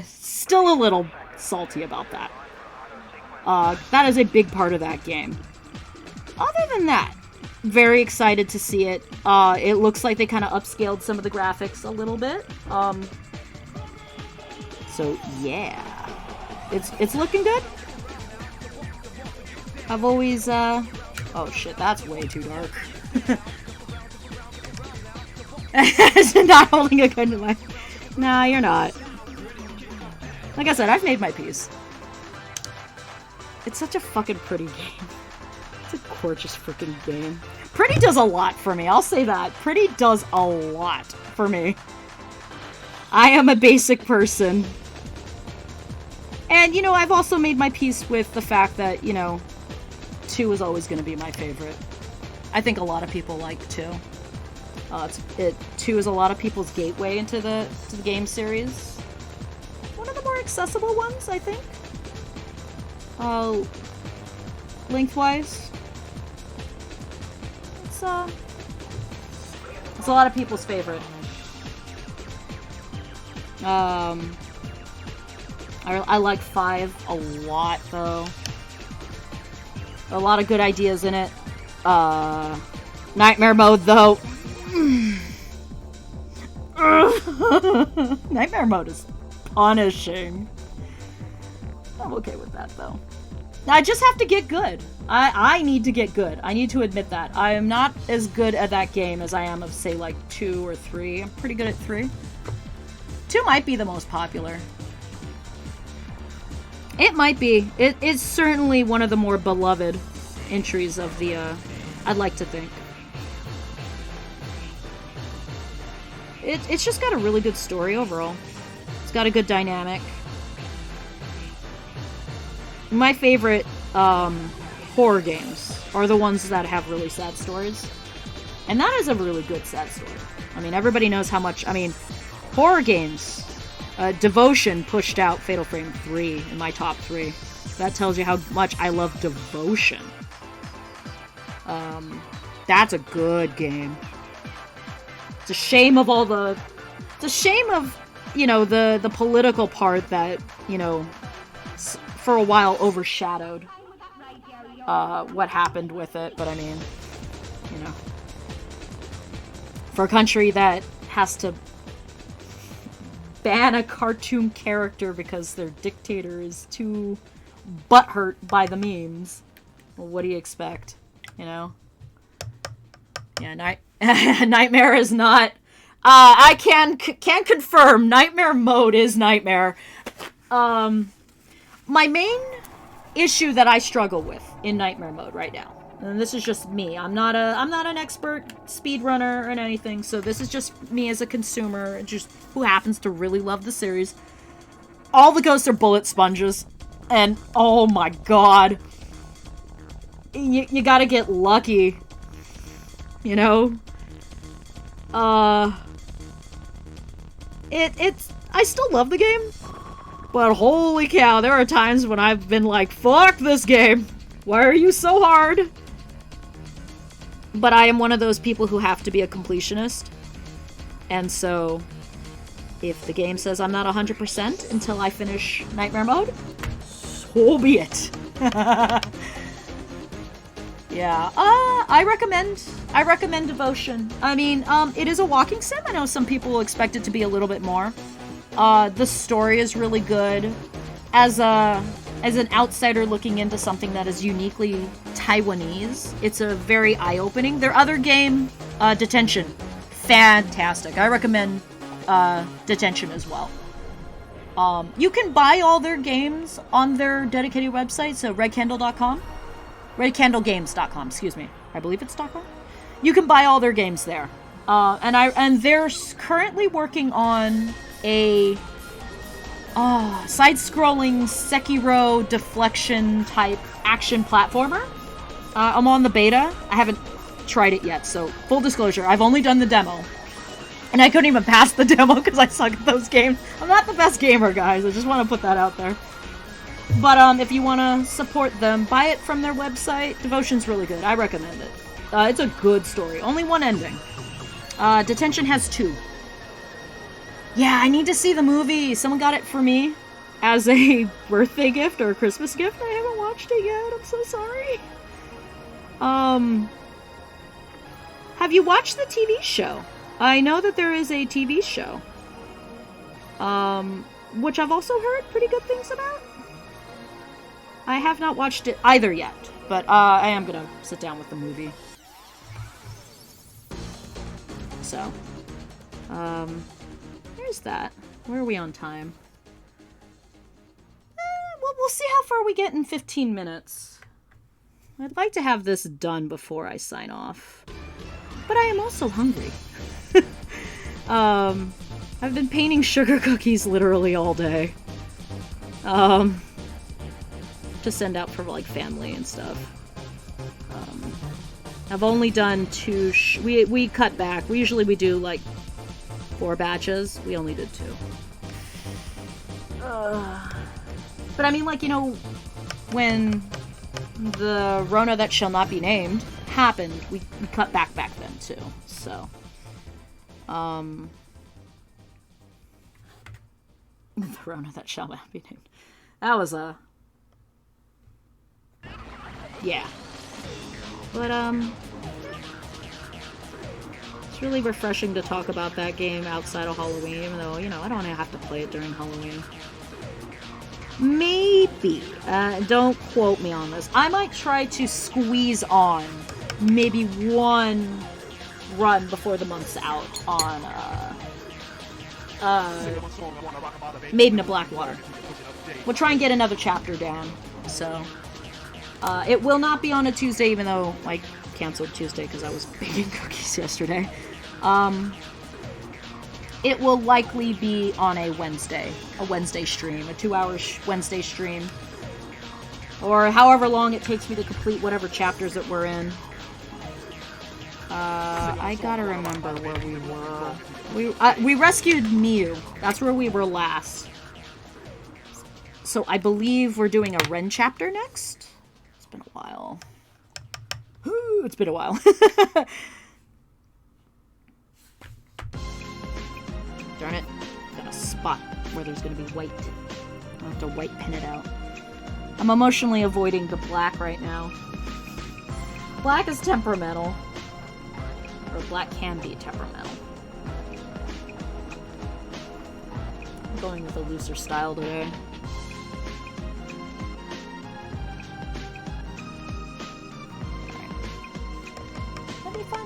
still a little salty about that. That is a big part of that game. Other than that, very excited to see it. It looks like they kind of upscaled some of the graphics a little bit. So yeah, it's looking good. I've always oh shit, that's way too dark. Not holding a gun to my... Nah, you're not. Like I said, I've made my peace. It's such a fucking pretty game. It's a gorgeous freaking game. Pretty does a lot for me, I'll say that. Pretty does a lot for me. I am a basic person. And, you know, I've also made my peace with the fact that, you know, 2 is always going to be my favorite. I think a lot of people like 2. 2 is a lot of people's gateway into the game series. One of the more accessible ones, I think. Lengthwise. It's a lot of people's favorite. I like 5 a lot, though. A lot of good ideas in it. Nightmare mode, though. Nightmare mode is punishing. I'm okay with that, though. I just have to get good. I need to get good. I need to admit that. I am not as good at that game as I am of, say, like, 2 or 3. I'm pretty good at 3. 2 might be the most popular. It might be. It's certainly one of the more beloved entries of the, I'd like to think. It's just got a really good story overall. It's got a good dynamic. My favorite, horror games are the ones that have really sad stories. And that is a really good sad story. I mean, everybody knows how much, I mean, horror games... Devotion pushed out Fatal Frame 3 in my top 3. That tells you how much I love Devotion. That's a good game. It's a shame of all the... It's a shame of, you know, the political part that, you know, for a while overshadowed what happened with it. But I mean, you know, for a country that has to ban a cartoon character because their dictator is too butthurt by the memes. Well, what do you expect? You know? Yeah, Nightmare is not... I can confirm, Nightmare mode is Nightmare. My main issue that I struggle with in Nightmare mode right now, and this is just me. I'm not an expert speedrunner or anything, so this is just me as a consumer, just who happens to really love the series. All the ghosts are bullet sponges, and oh my god, you gotta get lucky, you know. I still love the game, but holy cow, there are times when I've been like, fuck this game. Why are you so hard? But I am one of those people who have to be a completionist. And so, if the game says I'm not 100% until I finish Nightmare mode, so be it. Yeah, I recommend Devotion. I mean, it is a walking sim. I know some people will expect it to be a little bit more. The story is really good. As an outsider looking into something that is uniquely Taiwanese, it's a very eye-opening. Their other game, Detention, fantastic. I recommend Detention as well. You can buy all their games on their dedicated website, so redcandle.com. redcandlegames.com, excuse me. I believe it's .com. You can buy all their games there. And they're currently working on a side-scrolling Sekiro deflection type action platformer. I'm on the beta. I haven't tried it yet, so full disclosure, I've only done the demo. And I couldn't even pass the demo because I suck at those games. I'm not the best gamer, guys. I just want to put that out there. But if you want to support them, buy it from their website. Devotion's really good. I recommend it. It's a good story. Only one ending. Detention has 2. Yeah, I need to see the movie. Someone got it for me as a birthday gift or a Christmas gift. I haven't watched it yet. I'm so sorry. Have you watched the TV show? I know that there is a TV show. which I've also heard pretty good things about. I have not watched it either yet, but I am gonna sit down with the movie. So, there's that. Where are we on time? We'll see how far we get in 15 minutes. I'd like to have this done before I sign off. But I am also hungry. I've been painting sugar cookies literally all day. To send out for, like, family and stuff. I've only done 2 we cut back. We do, like, 4 batches. We only did 2. But I mean, like, you know, when the Rona that shall not be named happened, we cut back then, too. So, the Rona that shall not be named. That was yeah. But, it's really refreshing to talk about that game outside of Halloween, even though, you know, I don't have to play it during Halloween. Maybe. Don't quote me on this. I might try to squeeze on maybe 1 run before the month's out on, Maiden of Blackwater. We'll try and get another chapter down, so. It will not be on a Tuesday, even though I canceled Tuesday because I was baking cookies yesterday. It will likely be on a Wednesday stream, a 2-hour Wednesday stream. Or however long it takes me to complete whatever chapters that we're in. I gotta remember where we were. We rescued Miu. That's where we were last. So I believe we're doing a Ren chapter next. It's been a while. It's been a while. Darn it. Got a spot where there's gonna be white. I'll have to white pin it out. I'm emotionally avoiding the black right now. Black is temperamental. Or black can be temperamental. I'm going with a looser style today.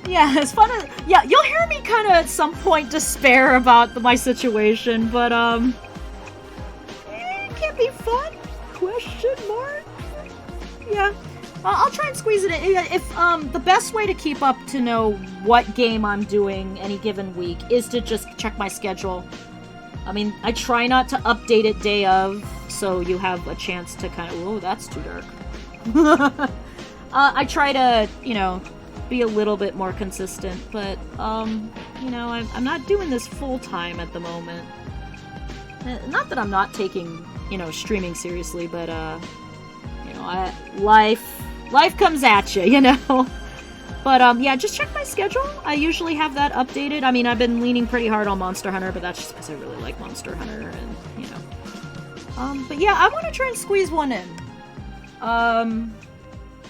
Yeah, it's fun. Yeah, you'll hear me kind of at some point despair about my situation, but it can be fun? Question mark? Yeah, I'll try and squeeze it in. If the best way to keep up to know what game I'm doing any given week is to just check my schedule. I mean, I try not to update it day of, so you have a chance to kind of. Oh, that's too dark. I try to, you know, be a little bit more consistent, but you know, I'm not doing this full time at the moment. Not that I'm not taking, you know, streaming seriously, but you know, life comes at you, you know. But yeah, just check my schedule. I usually have that updated. I mean, I've been leaning pretty hard on Monster Hunter, but that's just because I really like Monster Hunter, and you know. But yeah, I want to try and squeeze one in.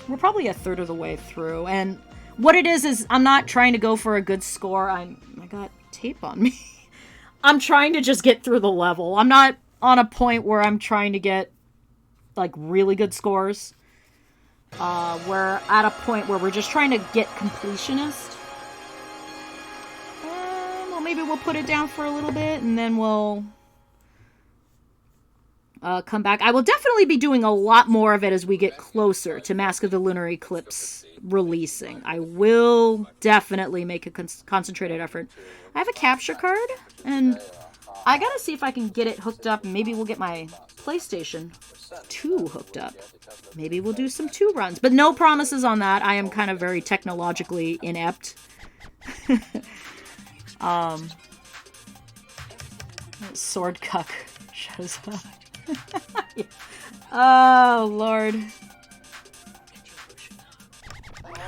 We're probably a third of the way through, and what it is I'm not trying to go for a good score. I got tape on me. I'm trying to just get through the level. I'm not on a point where I'm trying to get, like, really good scores. We're at a point where we're just trying to get completionist. Well, maybe we'll put it down for a little bit, and then we'll come back. I will definitely be doing a lot more of it as we get closer to Mask of the Lunar Eclipse releasing. I will definitely make a concentrated effort. I have a capture card, and I gotta see if I can get it hooked up, and maybe we'll get my PlayStation 2 hooked up. Maybe we'll do some 2 runs, but no promises on that. I am kind of very technologically inept. Sword Cuck shows up. Yeah. Oh, Lord.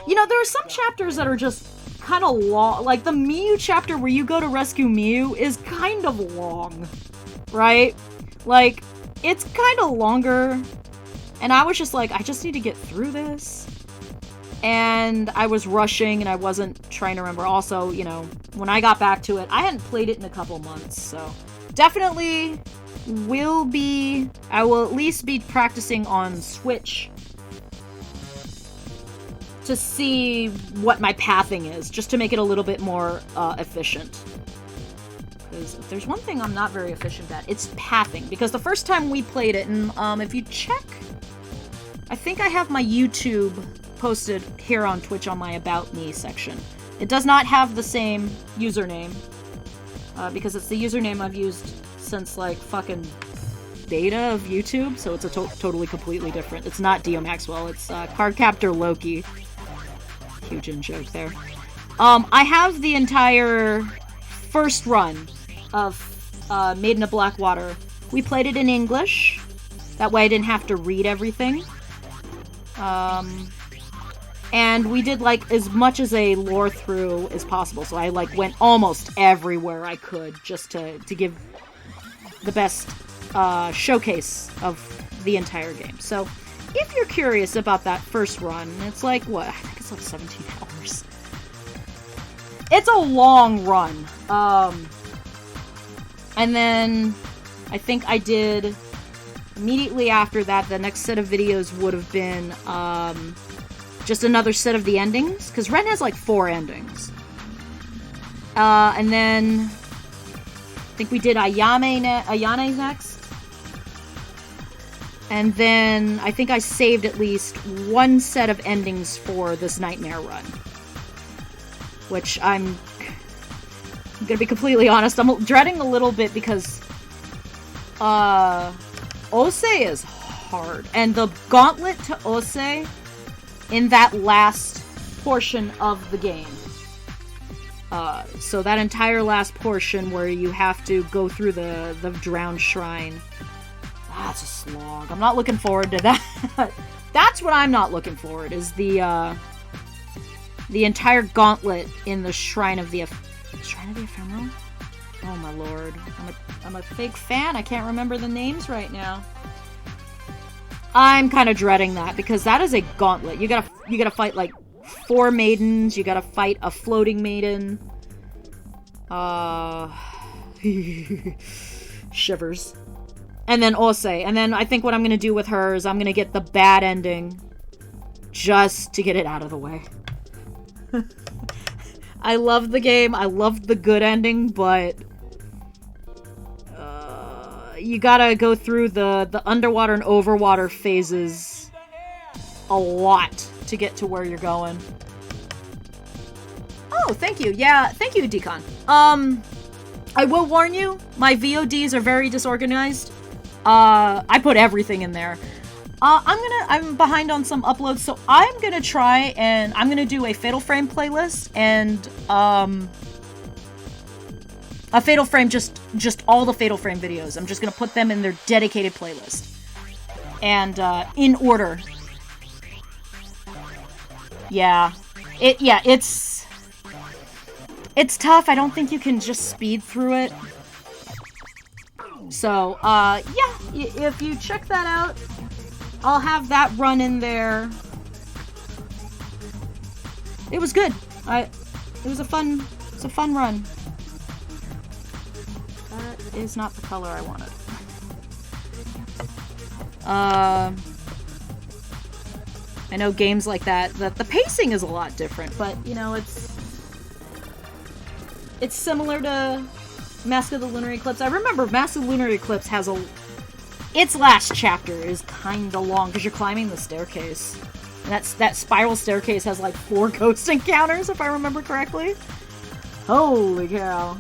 You know, there are some chapters that are just kind of long. Like, the Miu chapter where you go to rescue Miu is kind of long, right? Like, it's kind of longer. And I was just like, I just need to get through this. And I was rushing, and I wasn't trying to remember. Also, you know, when I got back to it, I hadn't played it in a couple months, so definitely I will at least be practicing on Switch to see what my pathing is, just to make it a little bit more efficient. Because if there's one thing I'm not very efficient at, it's pathing. Because the first time we played it, and if you check, I think I have my YouTube posted here on Twitch on my About Me section. It does not have the same username, because it's the username I've used since, like, fucking beta of YouTube, so it's a totally completely different. It's not Dio Maxwell, it's Cardcaptor Loki. Huge in-joke there. I have the entire first run of Maiden of Blackwater. We played it in English. That way I didn't have to read everything. And we did, like, as much as a lore through as possible. So I, like, went almost everywhere I could just to give the best showcase of the entire game. So if you're curious about that first run, it's like, what? I think it's like 17 hours. It's a long run. And then I think I did immediately after that, the next set of videos would have been just another set of the endings, because Ren has like 4 endings. And then I think we did Ayane next. And then I think I saved at least 1 set of endings for this Nightmare run. Which I'm gonna be completely honest, I'm dreading a little bit because Ose is hard. And the gauntlet to Ose in that last portion of the game. So that entire last portion where you have to go through the drowned shrine. That's a slog. I'm not looking forward to that. That's what I'm not looking forward, is the entire gauntlet in the Shrine of the Ephemeral? Oh my lord. I'm a fake fan. I can't remember the names right now. I'm kind of dreading that, because that is a gauntlet. You gotta fight like 4 maidens. You gotta fight a floating maiden. Shivers. And then Ose. And then I think what I'm gonna do with her is I'm gonna get the bad ending just to get it out of the way. I love the game. I love the good ending, but you gotta go through the underwater and overwater phases a lot to get to where you're going. Oh, thank you. Yeah, thank you, Decon. I will warn you, my VODs are very disorganized. I put everything in there. I'm behind on some uploads, so I'm gonna try and I'm gonna do a Fatal Frame playlist and a Fatal Frame, just all the Fatal Frame videos. I'm just gonna put them in their dedicated playlist. And in order. Yeah. It's tough. I don't think you can just speed through it. So, yeah, if you check that out, I'll have that run in there. It was good. It was a fun run. That is not the color I wanted. I know games like that, the pacing is a lot different, but, you know, it's similar to Mask of the Lunar Eclipse. I remember Mask of the Lunar Eclipse has its last chapter is kinda long, because you're climbing the staircase. And that spiral staircase has like 4 ghost encounters, if I remember correctly. Holy cow.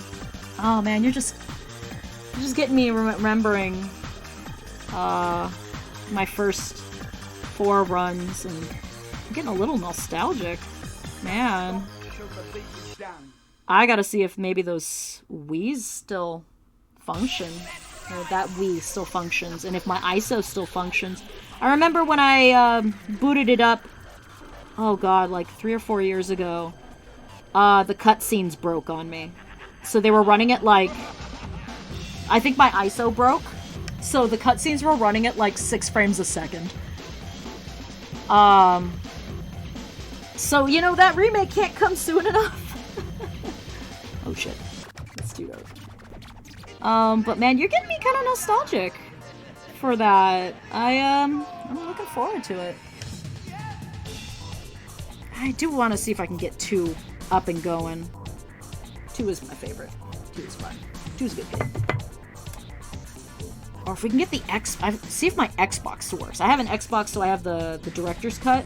Oh man, you're just getting me remembering my first 4 runs, and I'm getting a little nostalgic. Man. I gotta see if maybe those Wii's still function. Or that Wii still functions, and if my ISO still functions. I remember when I booted it up, oh god, like 3 or 4 years ago, the cutscenes broke on me. So they were running at like, I think my ISO broke, so the cutscenes were running at like 6 frames a second. So, you know, that remake can't come soon enough. Oh shit. Let's do that. But man, you're getting me kind of nostalgic for that. I'm looking forward to it. I do want to see if I can get 2 up and going. 2 is my favorite. 2 is fun. 2 is a good game. Or if we can get the see if my Xbox works. I have an Xbox, so I have the director's cut.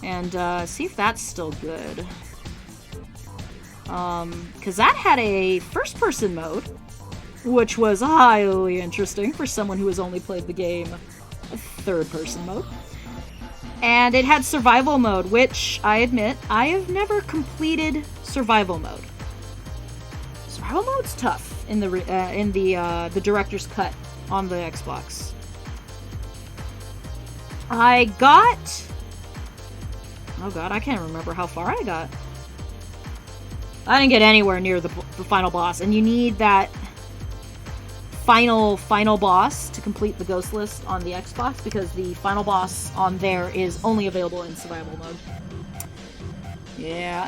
And see if that's still good. Because that had a first-person mode, which was highly interesting for someone who has only played the game third-person mode. And it had survival mode, which, I admit, I have never completed survival mode. Survival mode's tough in the director's cut on the Xbox. I got... Oh god, I can't remember how far I got. I didn't get anywhere near the final boss, and you need that final boss to complete the ghost list on the Xbox, because the final boss on there is only available in survival mode. Yeah.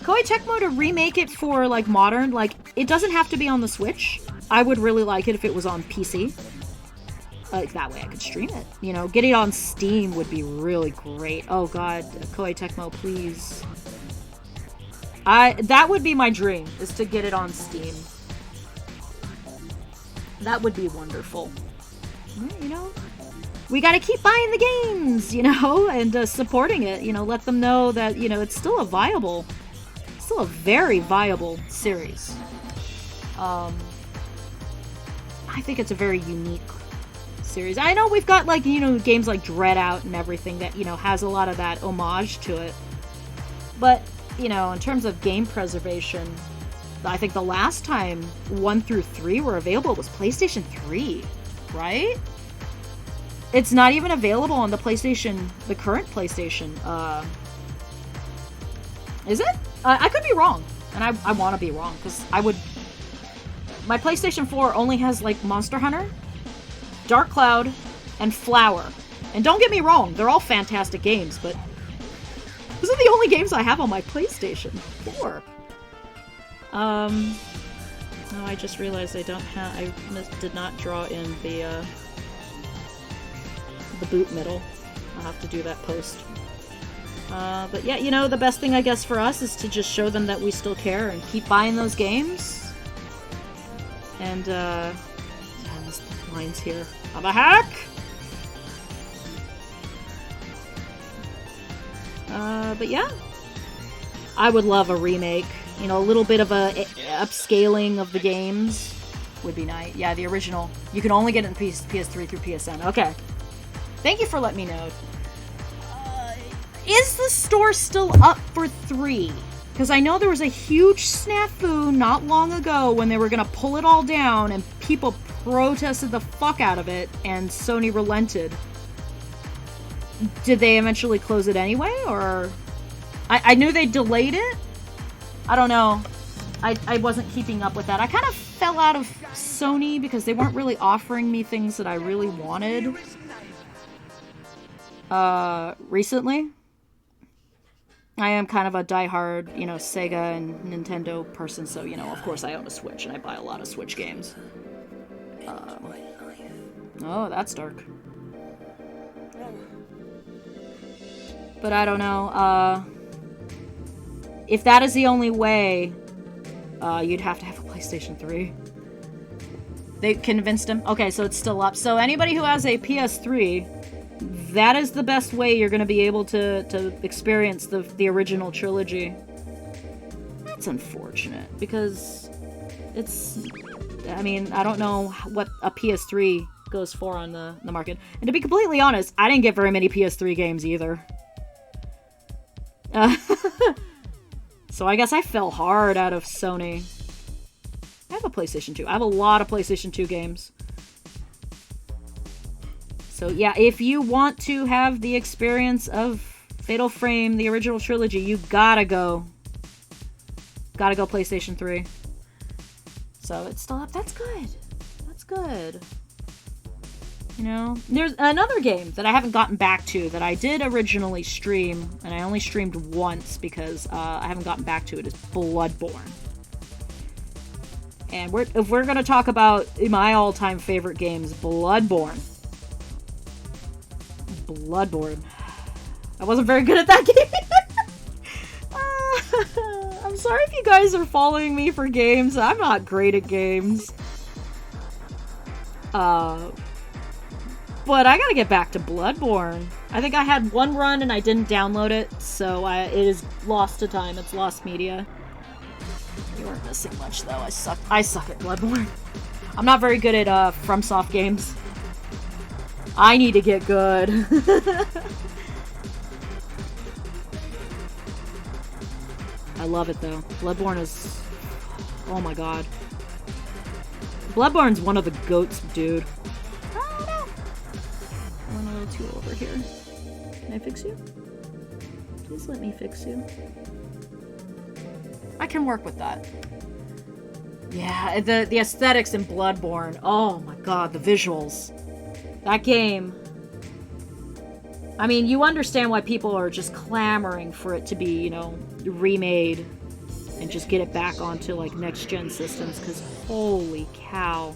Koei Tecmo to remake it for, like, modern, like, it doesn't have to be on the Switch. I would really like it if it was on PC. Like, that way I could stream it. You know, getting it on Steam would be really great. Oh god, Koei Tecmo, please. That would be my dream, is to get it on Steam. That would be wonderful. You know, we gotta keep buying the games, you know, and supporting it. You know, let them know that, you know, it's still a very viable series. I think it's a very unique series. I know we've got, like, you know, games like Dread Out and everything that, you know, has a lot of that homage to it. But, you know, in terms of game preservation, I think the last time 1 through 3 were available was PlayStation 3, right? It's not even available on the current PlayStation. Is it? I could be wrong, and I want to be wrong, because my PlayStation 4 only has, like, Monster Hunter, Dark Cloud, and Flower. And don't get me wrong, they're all fantastic games, but those are the only games I have on my PlayStation 4. Oh, I just realized I did not draw in the boot middle. I'll have to do that post. But yeah, you know, the best thing I guess for us is to just show them that we still care and keep buying those games. And, yeah, this line's here. I'm a hack! But yeah. I would love a remake. You know, a little bit of a upscaling of the games would be nice. Yeah, the original. You can only get it in PS3 through PSN. Okay. Thank you for letting me know. Is the store still up for 3? Because I know there was a huge snafu not long ago when they were going to pull it all down and people protested the fuck out of it and Sony relented. Did they eventually close it anyway, or... I knew they delayed it? I don't know. I wasn't keeping up with that. I kind of fell out of Sony because they weren't really offering me things that I really wanted. Recently. I am kind of a diehard, you know, Sega and Nintendo person, so, you know, of course I own a Switch, and I buy a lot of Switch games. Oh, that's dark. But I don't know, if that is the only way, you'd have to have a PlayStation 3. They convinced him? Okay, so it's still up. So anybody who has a PS3... that is the best way you're going to be able to experience the original trilogy. That's unfortunate, because it's... I mean, I don't know what a PS3 goes for on the market. And to be completely honest, I didn't get very many PS3 games either. So I guess I fell hard out of Sony. I have a PlayStation 2. I have a lot of PlayStation 2 games. So yeah, if you want to have the experience of Fatal Frame, the original trilogy, you gotta go PlayStation 3. So it's still up. That's good. That's good. You know, there's another game that I haven't gotten back to that I did originally stream, and I only streamed once because I haven't gotten back to it, is Bloodborne. And if we're gonna talk about my all-time favorite games, Bloodborne. I wasn't very good at that game. I'm sorry if you guys are following me for games. I'm not great at games. But I gotta get back to Bloodborne. I think I had one run and I didn't download it, so it is lost to time. It's lost media. You weren't missing much, though. I suck at Bloodborne. I'm not very good at FromSoft games. I need to get good. I love it, though. Bloodborne is... Oh my god. Bloodborne's one of the goats, dude. Oh no! I went a little too over here. Can I fix you? Please let me fix you. I can work with that. Yeah, the aesthetics in Bloodborne. Oh my god, the visuals. That game. I mean, you understand why people are just clamoring for it to be, you know, remade and just get it back onto, like, next-gen systems, because holy cow.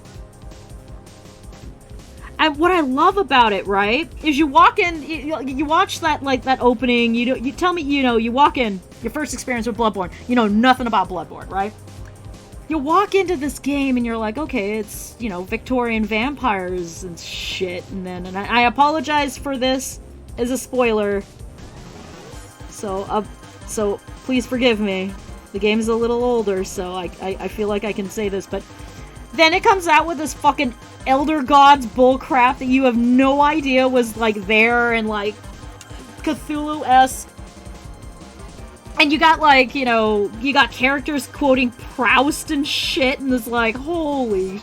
And what I love about it, right, is you walk in, you watch that, like, that opening, you tell me, you know, you walk in, your first experience with Bloodborne, you know nothing about Bloodborne, right? You walk into this game and you're like, okay, it's, you know, Victorian vampires and shit, and then, and I apologize for this as a spoiler, so please forgive me. The game's a little older, so I feel like I can say this, but then it comes out with this fucking Elder Gods bullcrap that you have no idea was, like, there, and, like, Cthulhu-esque. And you got, like, you know, you got characters quoting Proust and shit, and it's like, holy...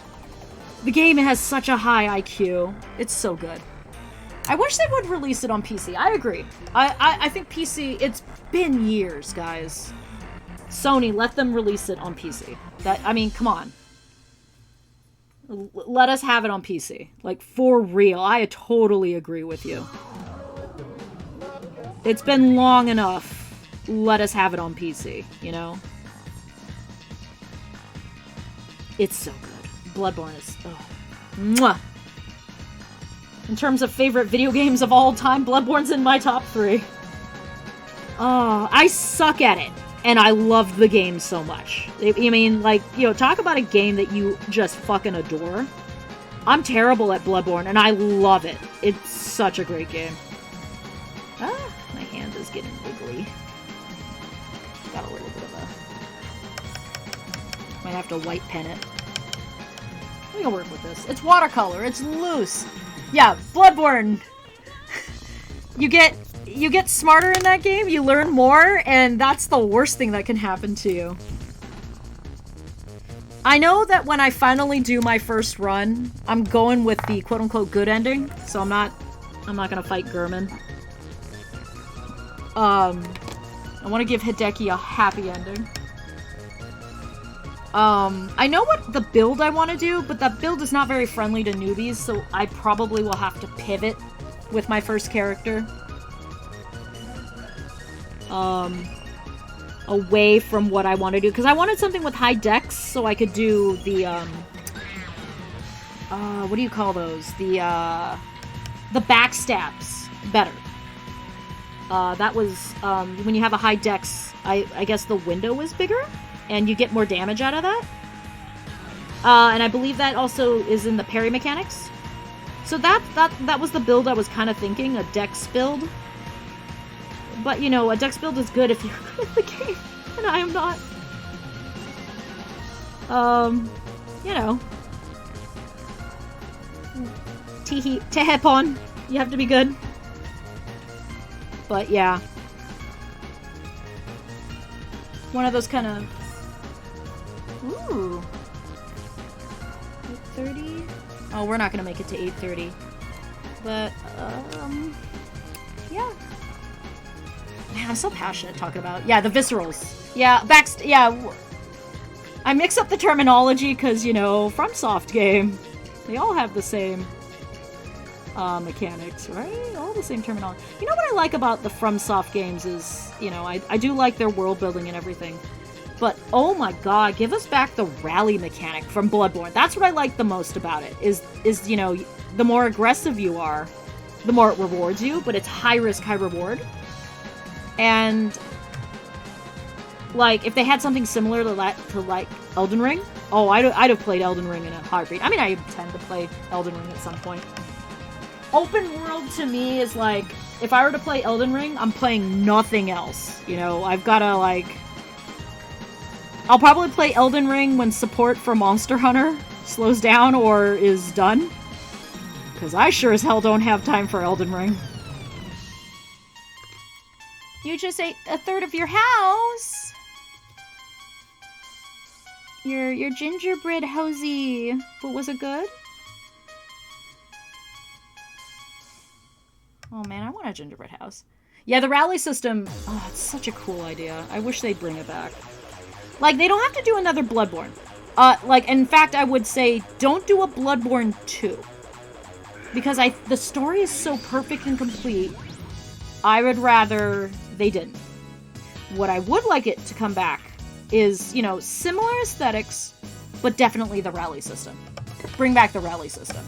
The game has such a high IQ. It's so good. I wish they would release it on PC. I agree. I think PC... It's been years, guys. Sony, let them release it on PC. I mean, come on. Let us have it on PC. Like, for real. I totally agree with you. It's been long enough. Let us have it on PC, you know? It's so good. Bloodborne is... Oh. Mwah! In terms of favorite video games of all time, Bloodborne's in my top 3. Oh, I suck at it. And I love the game so much. I mean, like, you know, talk about a game that you just fucking adore. I'm terrible at Bloodborne, and I love it. It's such a great game. Ah, my hand is getting wiggly. Got a little bit of a... Might have to white pen it. We can work with this. It's watercolor. It's loose. Yeah, Bloodborne. You get smarter in that game, you learn more, and that's the worst thing that can happen to you. I know that when I finally do my first run, I'm going with the quote-unquote good ending, so I'm not gonna fight Gurman. I want to give Hideki a happy ending. I know what the build I want to do, but that build is not very friendly to newbies, so I probably will have to pivot with my first character. Away from what I want to do, because I wanted something with high dex, so I could do the, what do you call those? The backstabs better. That was, when you have a high dex, I guess the window is bigger, and you get more damage out of that. And I believe that also is in the parry mechanics. So that was the build I was kind of thinking, a dex build. But, you know, a dex build is good if you're good at the game, and I am not. You know. Tehepon. You have to be good. But, yeah. One of those kind of... Ooh. 8:30? Oh, we're not gonna make it to 8:30. But, yeah. Man, I'm so passionate talking about... Yeah, the viscerals. Yeah, I mix up the terminology because, you know, FromSoft game. They all have the same mechanics, right? All the same terminology. You know what I like about the FromSoft games is, you know, I do like their world building and everything. But oh my god, give us back the rally mechanic from Bloodborne. That's what I like the most about it, is you know, the more aggressive you are, the more it rewards you, but it's high risk, high reward. And like, if they had something similar to like Elden Ring, oh, I'd have played Elden Ring in a heartbeat. I mean, I intend to play Elden Ring at some point. Open world to me is like, if I were to play Elden Ring, I'm playing nothing else. You know, I've gotta like... I'll probably play Elden Ring when support for Monster Hunter slows down or is done. Because I sure as hell don't have time for Elden Ring. You just ate a third of your house! Your gingerbread hosey. But was it good? Oh man, I want a gingerbread house. Yeah, the rally system, oh, it's such a cool idea. I wish they'd bring it back. Like, they don't have to do another Bloodborne. Like, in fact, I would say, don't do a Bloodborne 2. Because the story is so perfect and complete, I would rather they didn't. What I would like it to come back is, you know, similar aesthetics, but definitely the rally system. Bring back the rally system.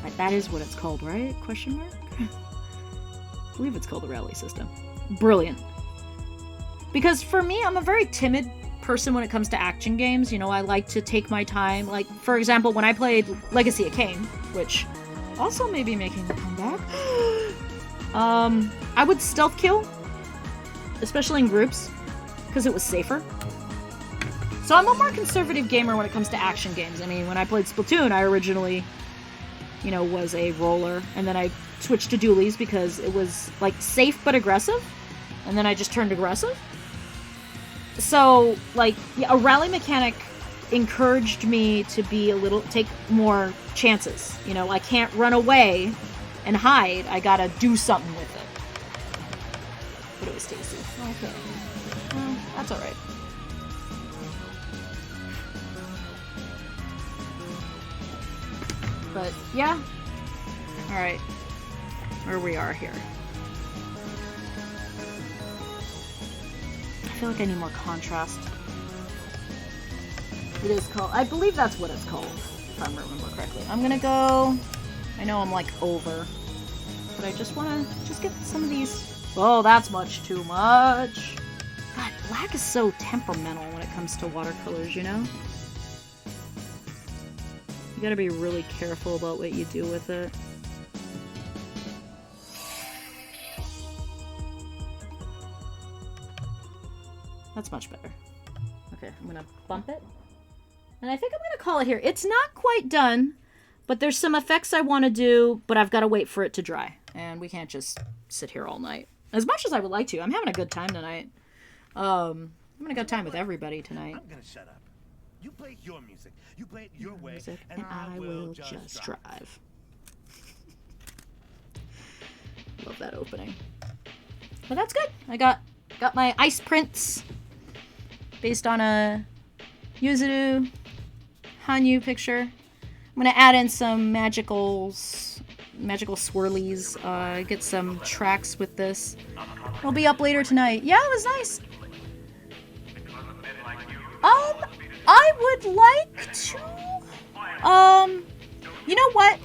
Like, that is what it's called, right? Question mark? I believe it's called the rally system. Brilliant. Because for me, I'm a very timid person when it comes to action games. You know, I like to take my time. Like, for example, when I played Legacy of Kain, which also may be making a comeback, I would stealth kill, especially in groups, because it was safer. So I'm a more conservative gamer when it comes to action games. I mean, when I played Splatoon, I originally, you know, was a roller, and then I switched to dualies because it was, like, safe but aggressive, and then I just turned aggressive. So, like, yeah, a rally mechanic encouraged me to be take more chances. You know, I can't run away and hide. I gotta do something with it. But it was tasty. Okay. Well, that's alright. But, yeah. Alright. Where we are here. I feel like I need more contrast. It is called... I believe that's what it's called, if I remember correctly. I'm gonna go... I know I'm, like, over. But I just wanna... just get some of these... Oh, that's much too much! God, black is so temperamental when it comes to watercolors, you know? You gotta be really careful about what you do with it. That's much better. Okay, I'm gonna bump it. And I think I'm gonna call it here. It's not quite done, but there's some effects I want to do, but I've got to wait for it to dry. And we can't just sit here all night. As much as I would like to. I'm having a good time tonight. I'm having a good time with everybody tonight. I'm gonna shut up. You play your music. You play it your way, and I will just drive. Love that opening. But that's good. I got my ice prints based on a Yuzu Hanyu picture. I'm gonna add in some magical swirlies. Get some tracks with this. It'll be up later tonight. Yeah, it was nice. I would like to, you know what?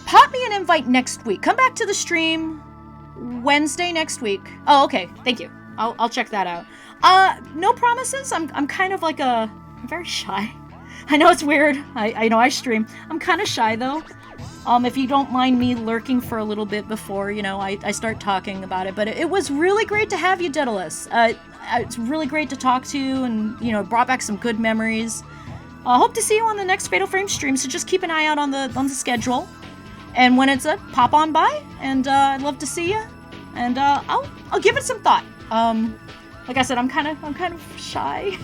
Pop me an invite next week. Come back to the stream Wednesday next week. Oh, okay. Thank you. I'll check that out. No promises. I'm kind of like I'm very shy. I know it's weird. I know I stream. I'm kind of shy though. If you don't mind me lurking for a little bit before, you know, I start talking about it. But it was really great to have you, Daedalus. It's really great to talk to you, and, you know, brought back some good memories. Hope to see you on the next Fatal Frame stream, so just keep an eye out on the schedule. And when it's up, pop on by, and I'd love to see you. And I'll give it some thought. Like I said, I'm kind of shy.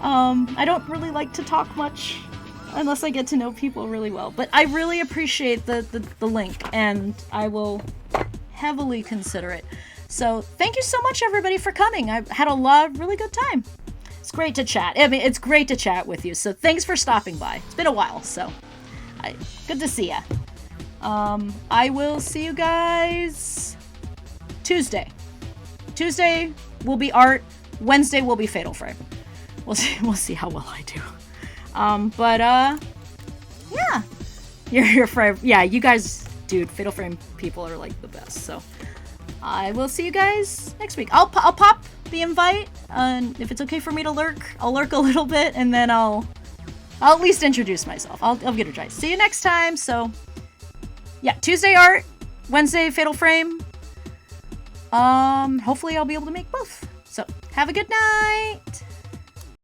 I don't really like to talk much unless I get to know people really well. But I really appreciate the link, and I will heavily consider it. So thank you so much, everybody, for coming. I've had a really good time. It's great to chat. I mean, it's great to chat with you. So thanks for stopping by. It's been a while, so good to see ya. I will see you guys Tuesday. Tuesday will be art. Wednesday will be Fatal Frame. We'll see how well I do. Yeah. You're forever. Yeah, you guys, dude, Fatal Frame people are like the best. So I will see you guys next week. I'll pop the invite, and if it's okay for me to lurk, I'll lurk a little bit, and then I'll at least introduce myself. I'll give it a try. See you next time. So yeah, Tuesday art, Wednesday Fatal Frame. Hopefully I'll be able to make both. So have a good night.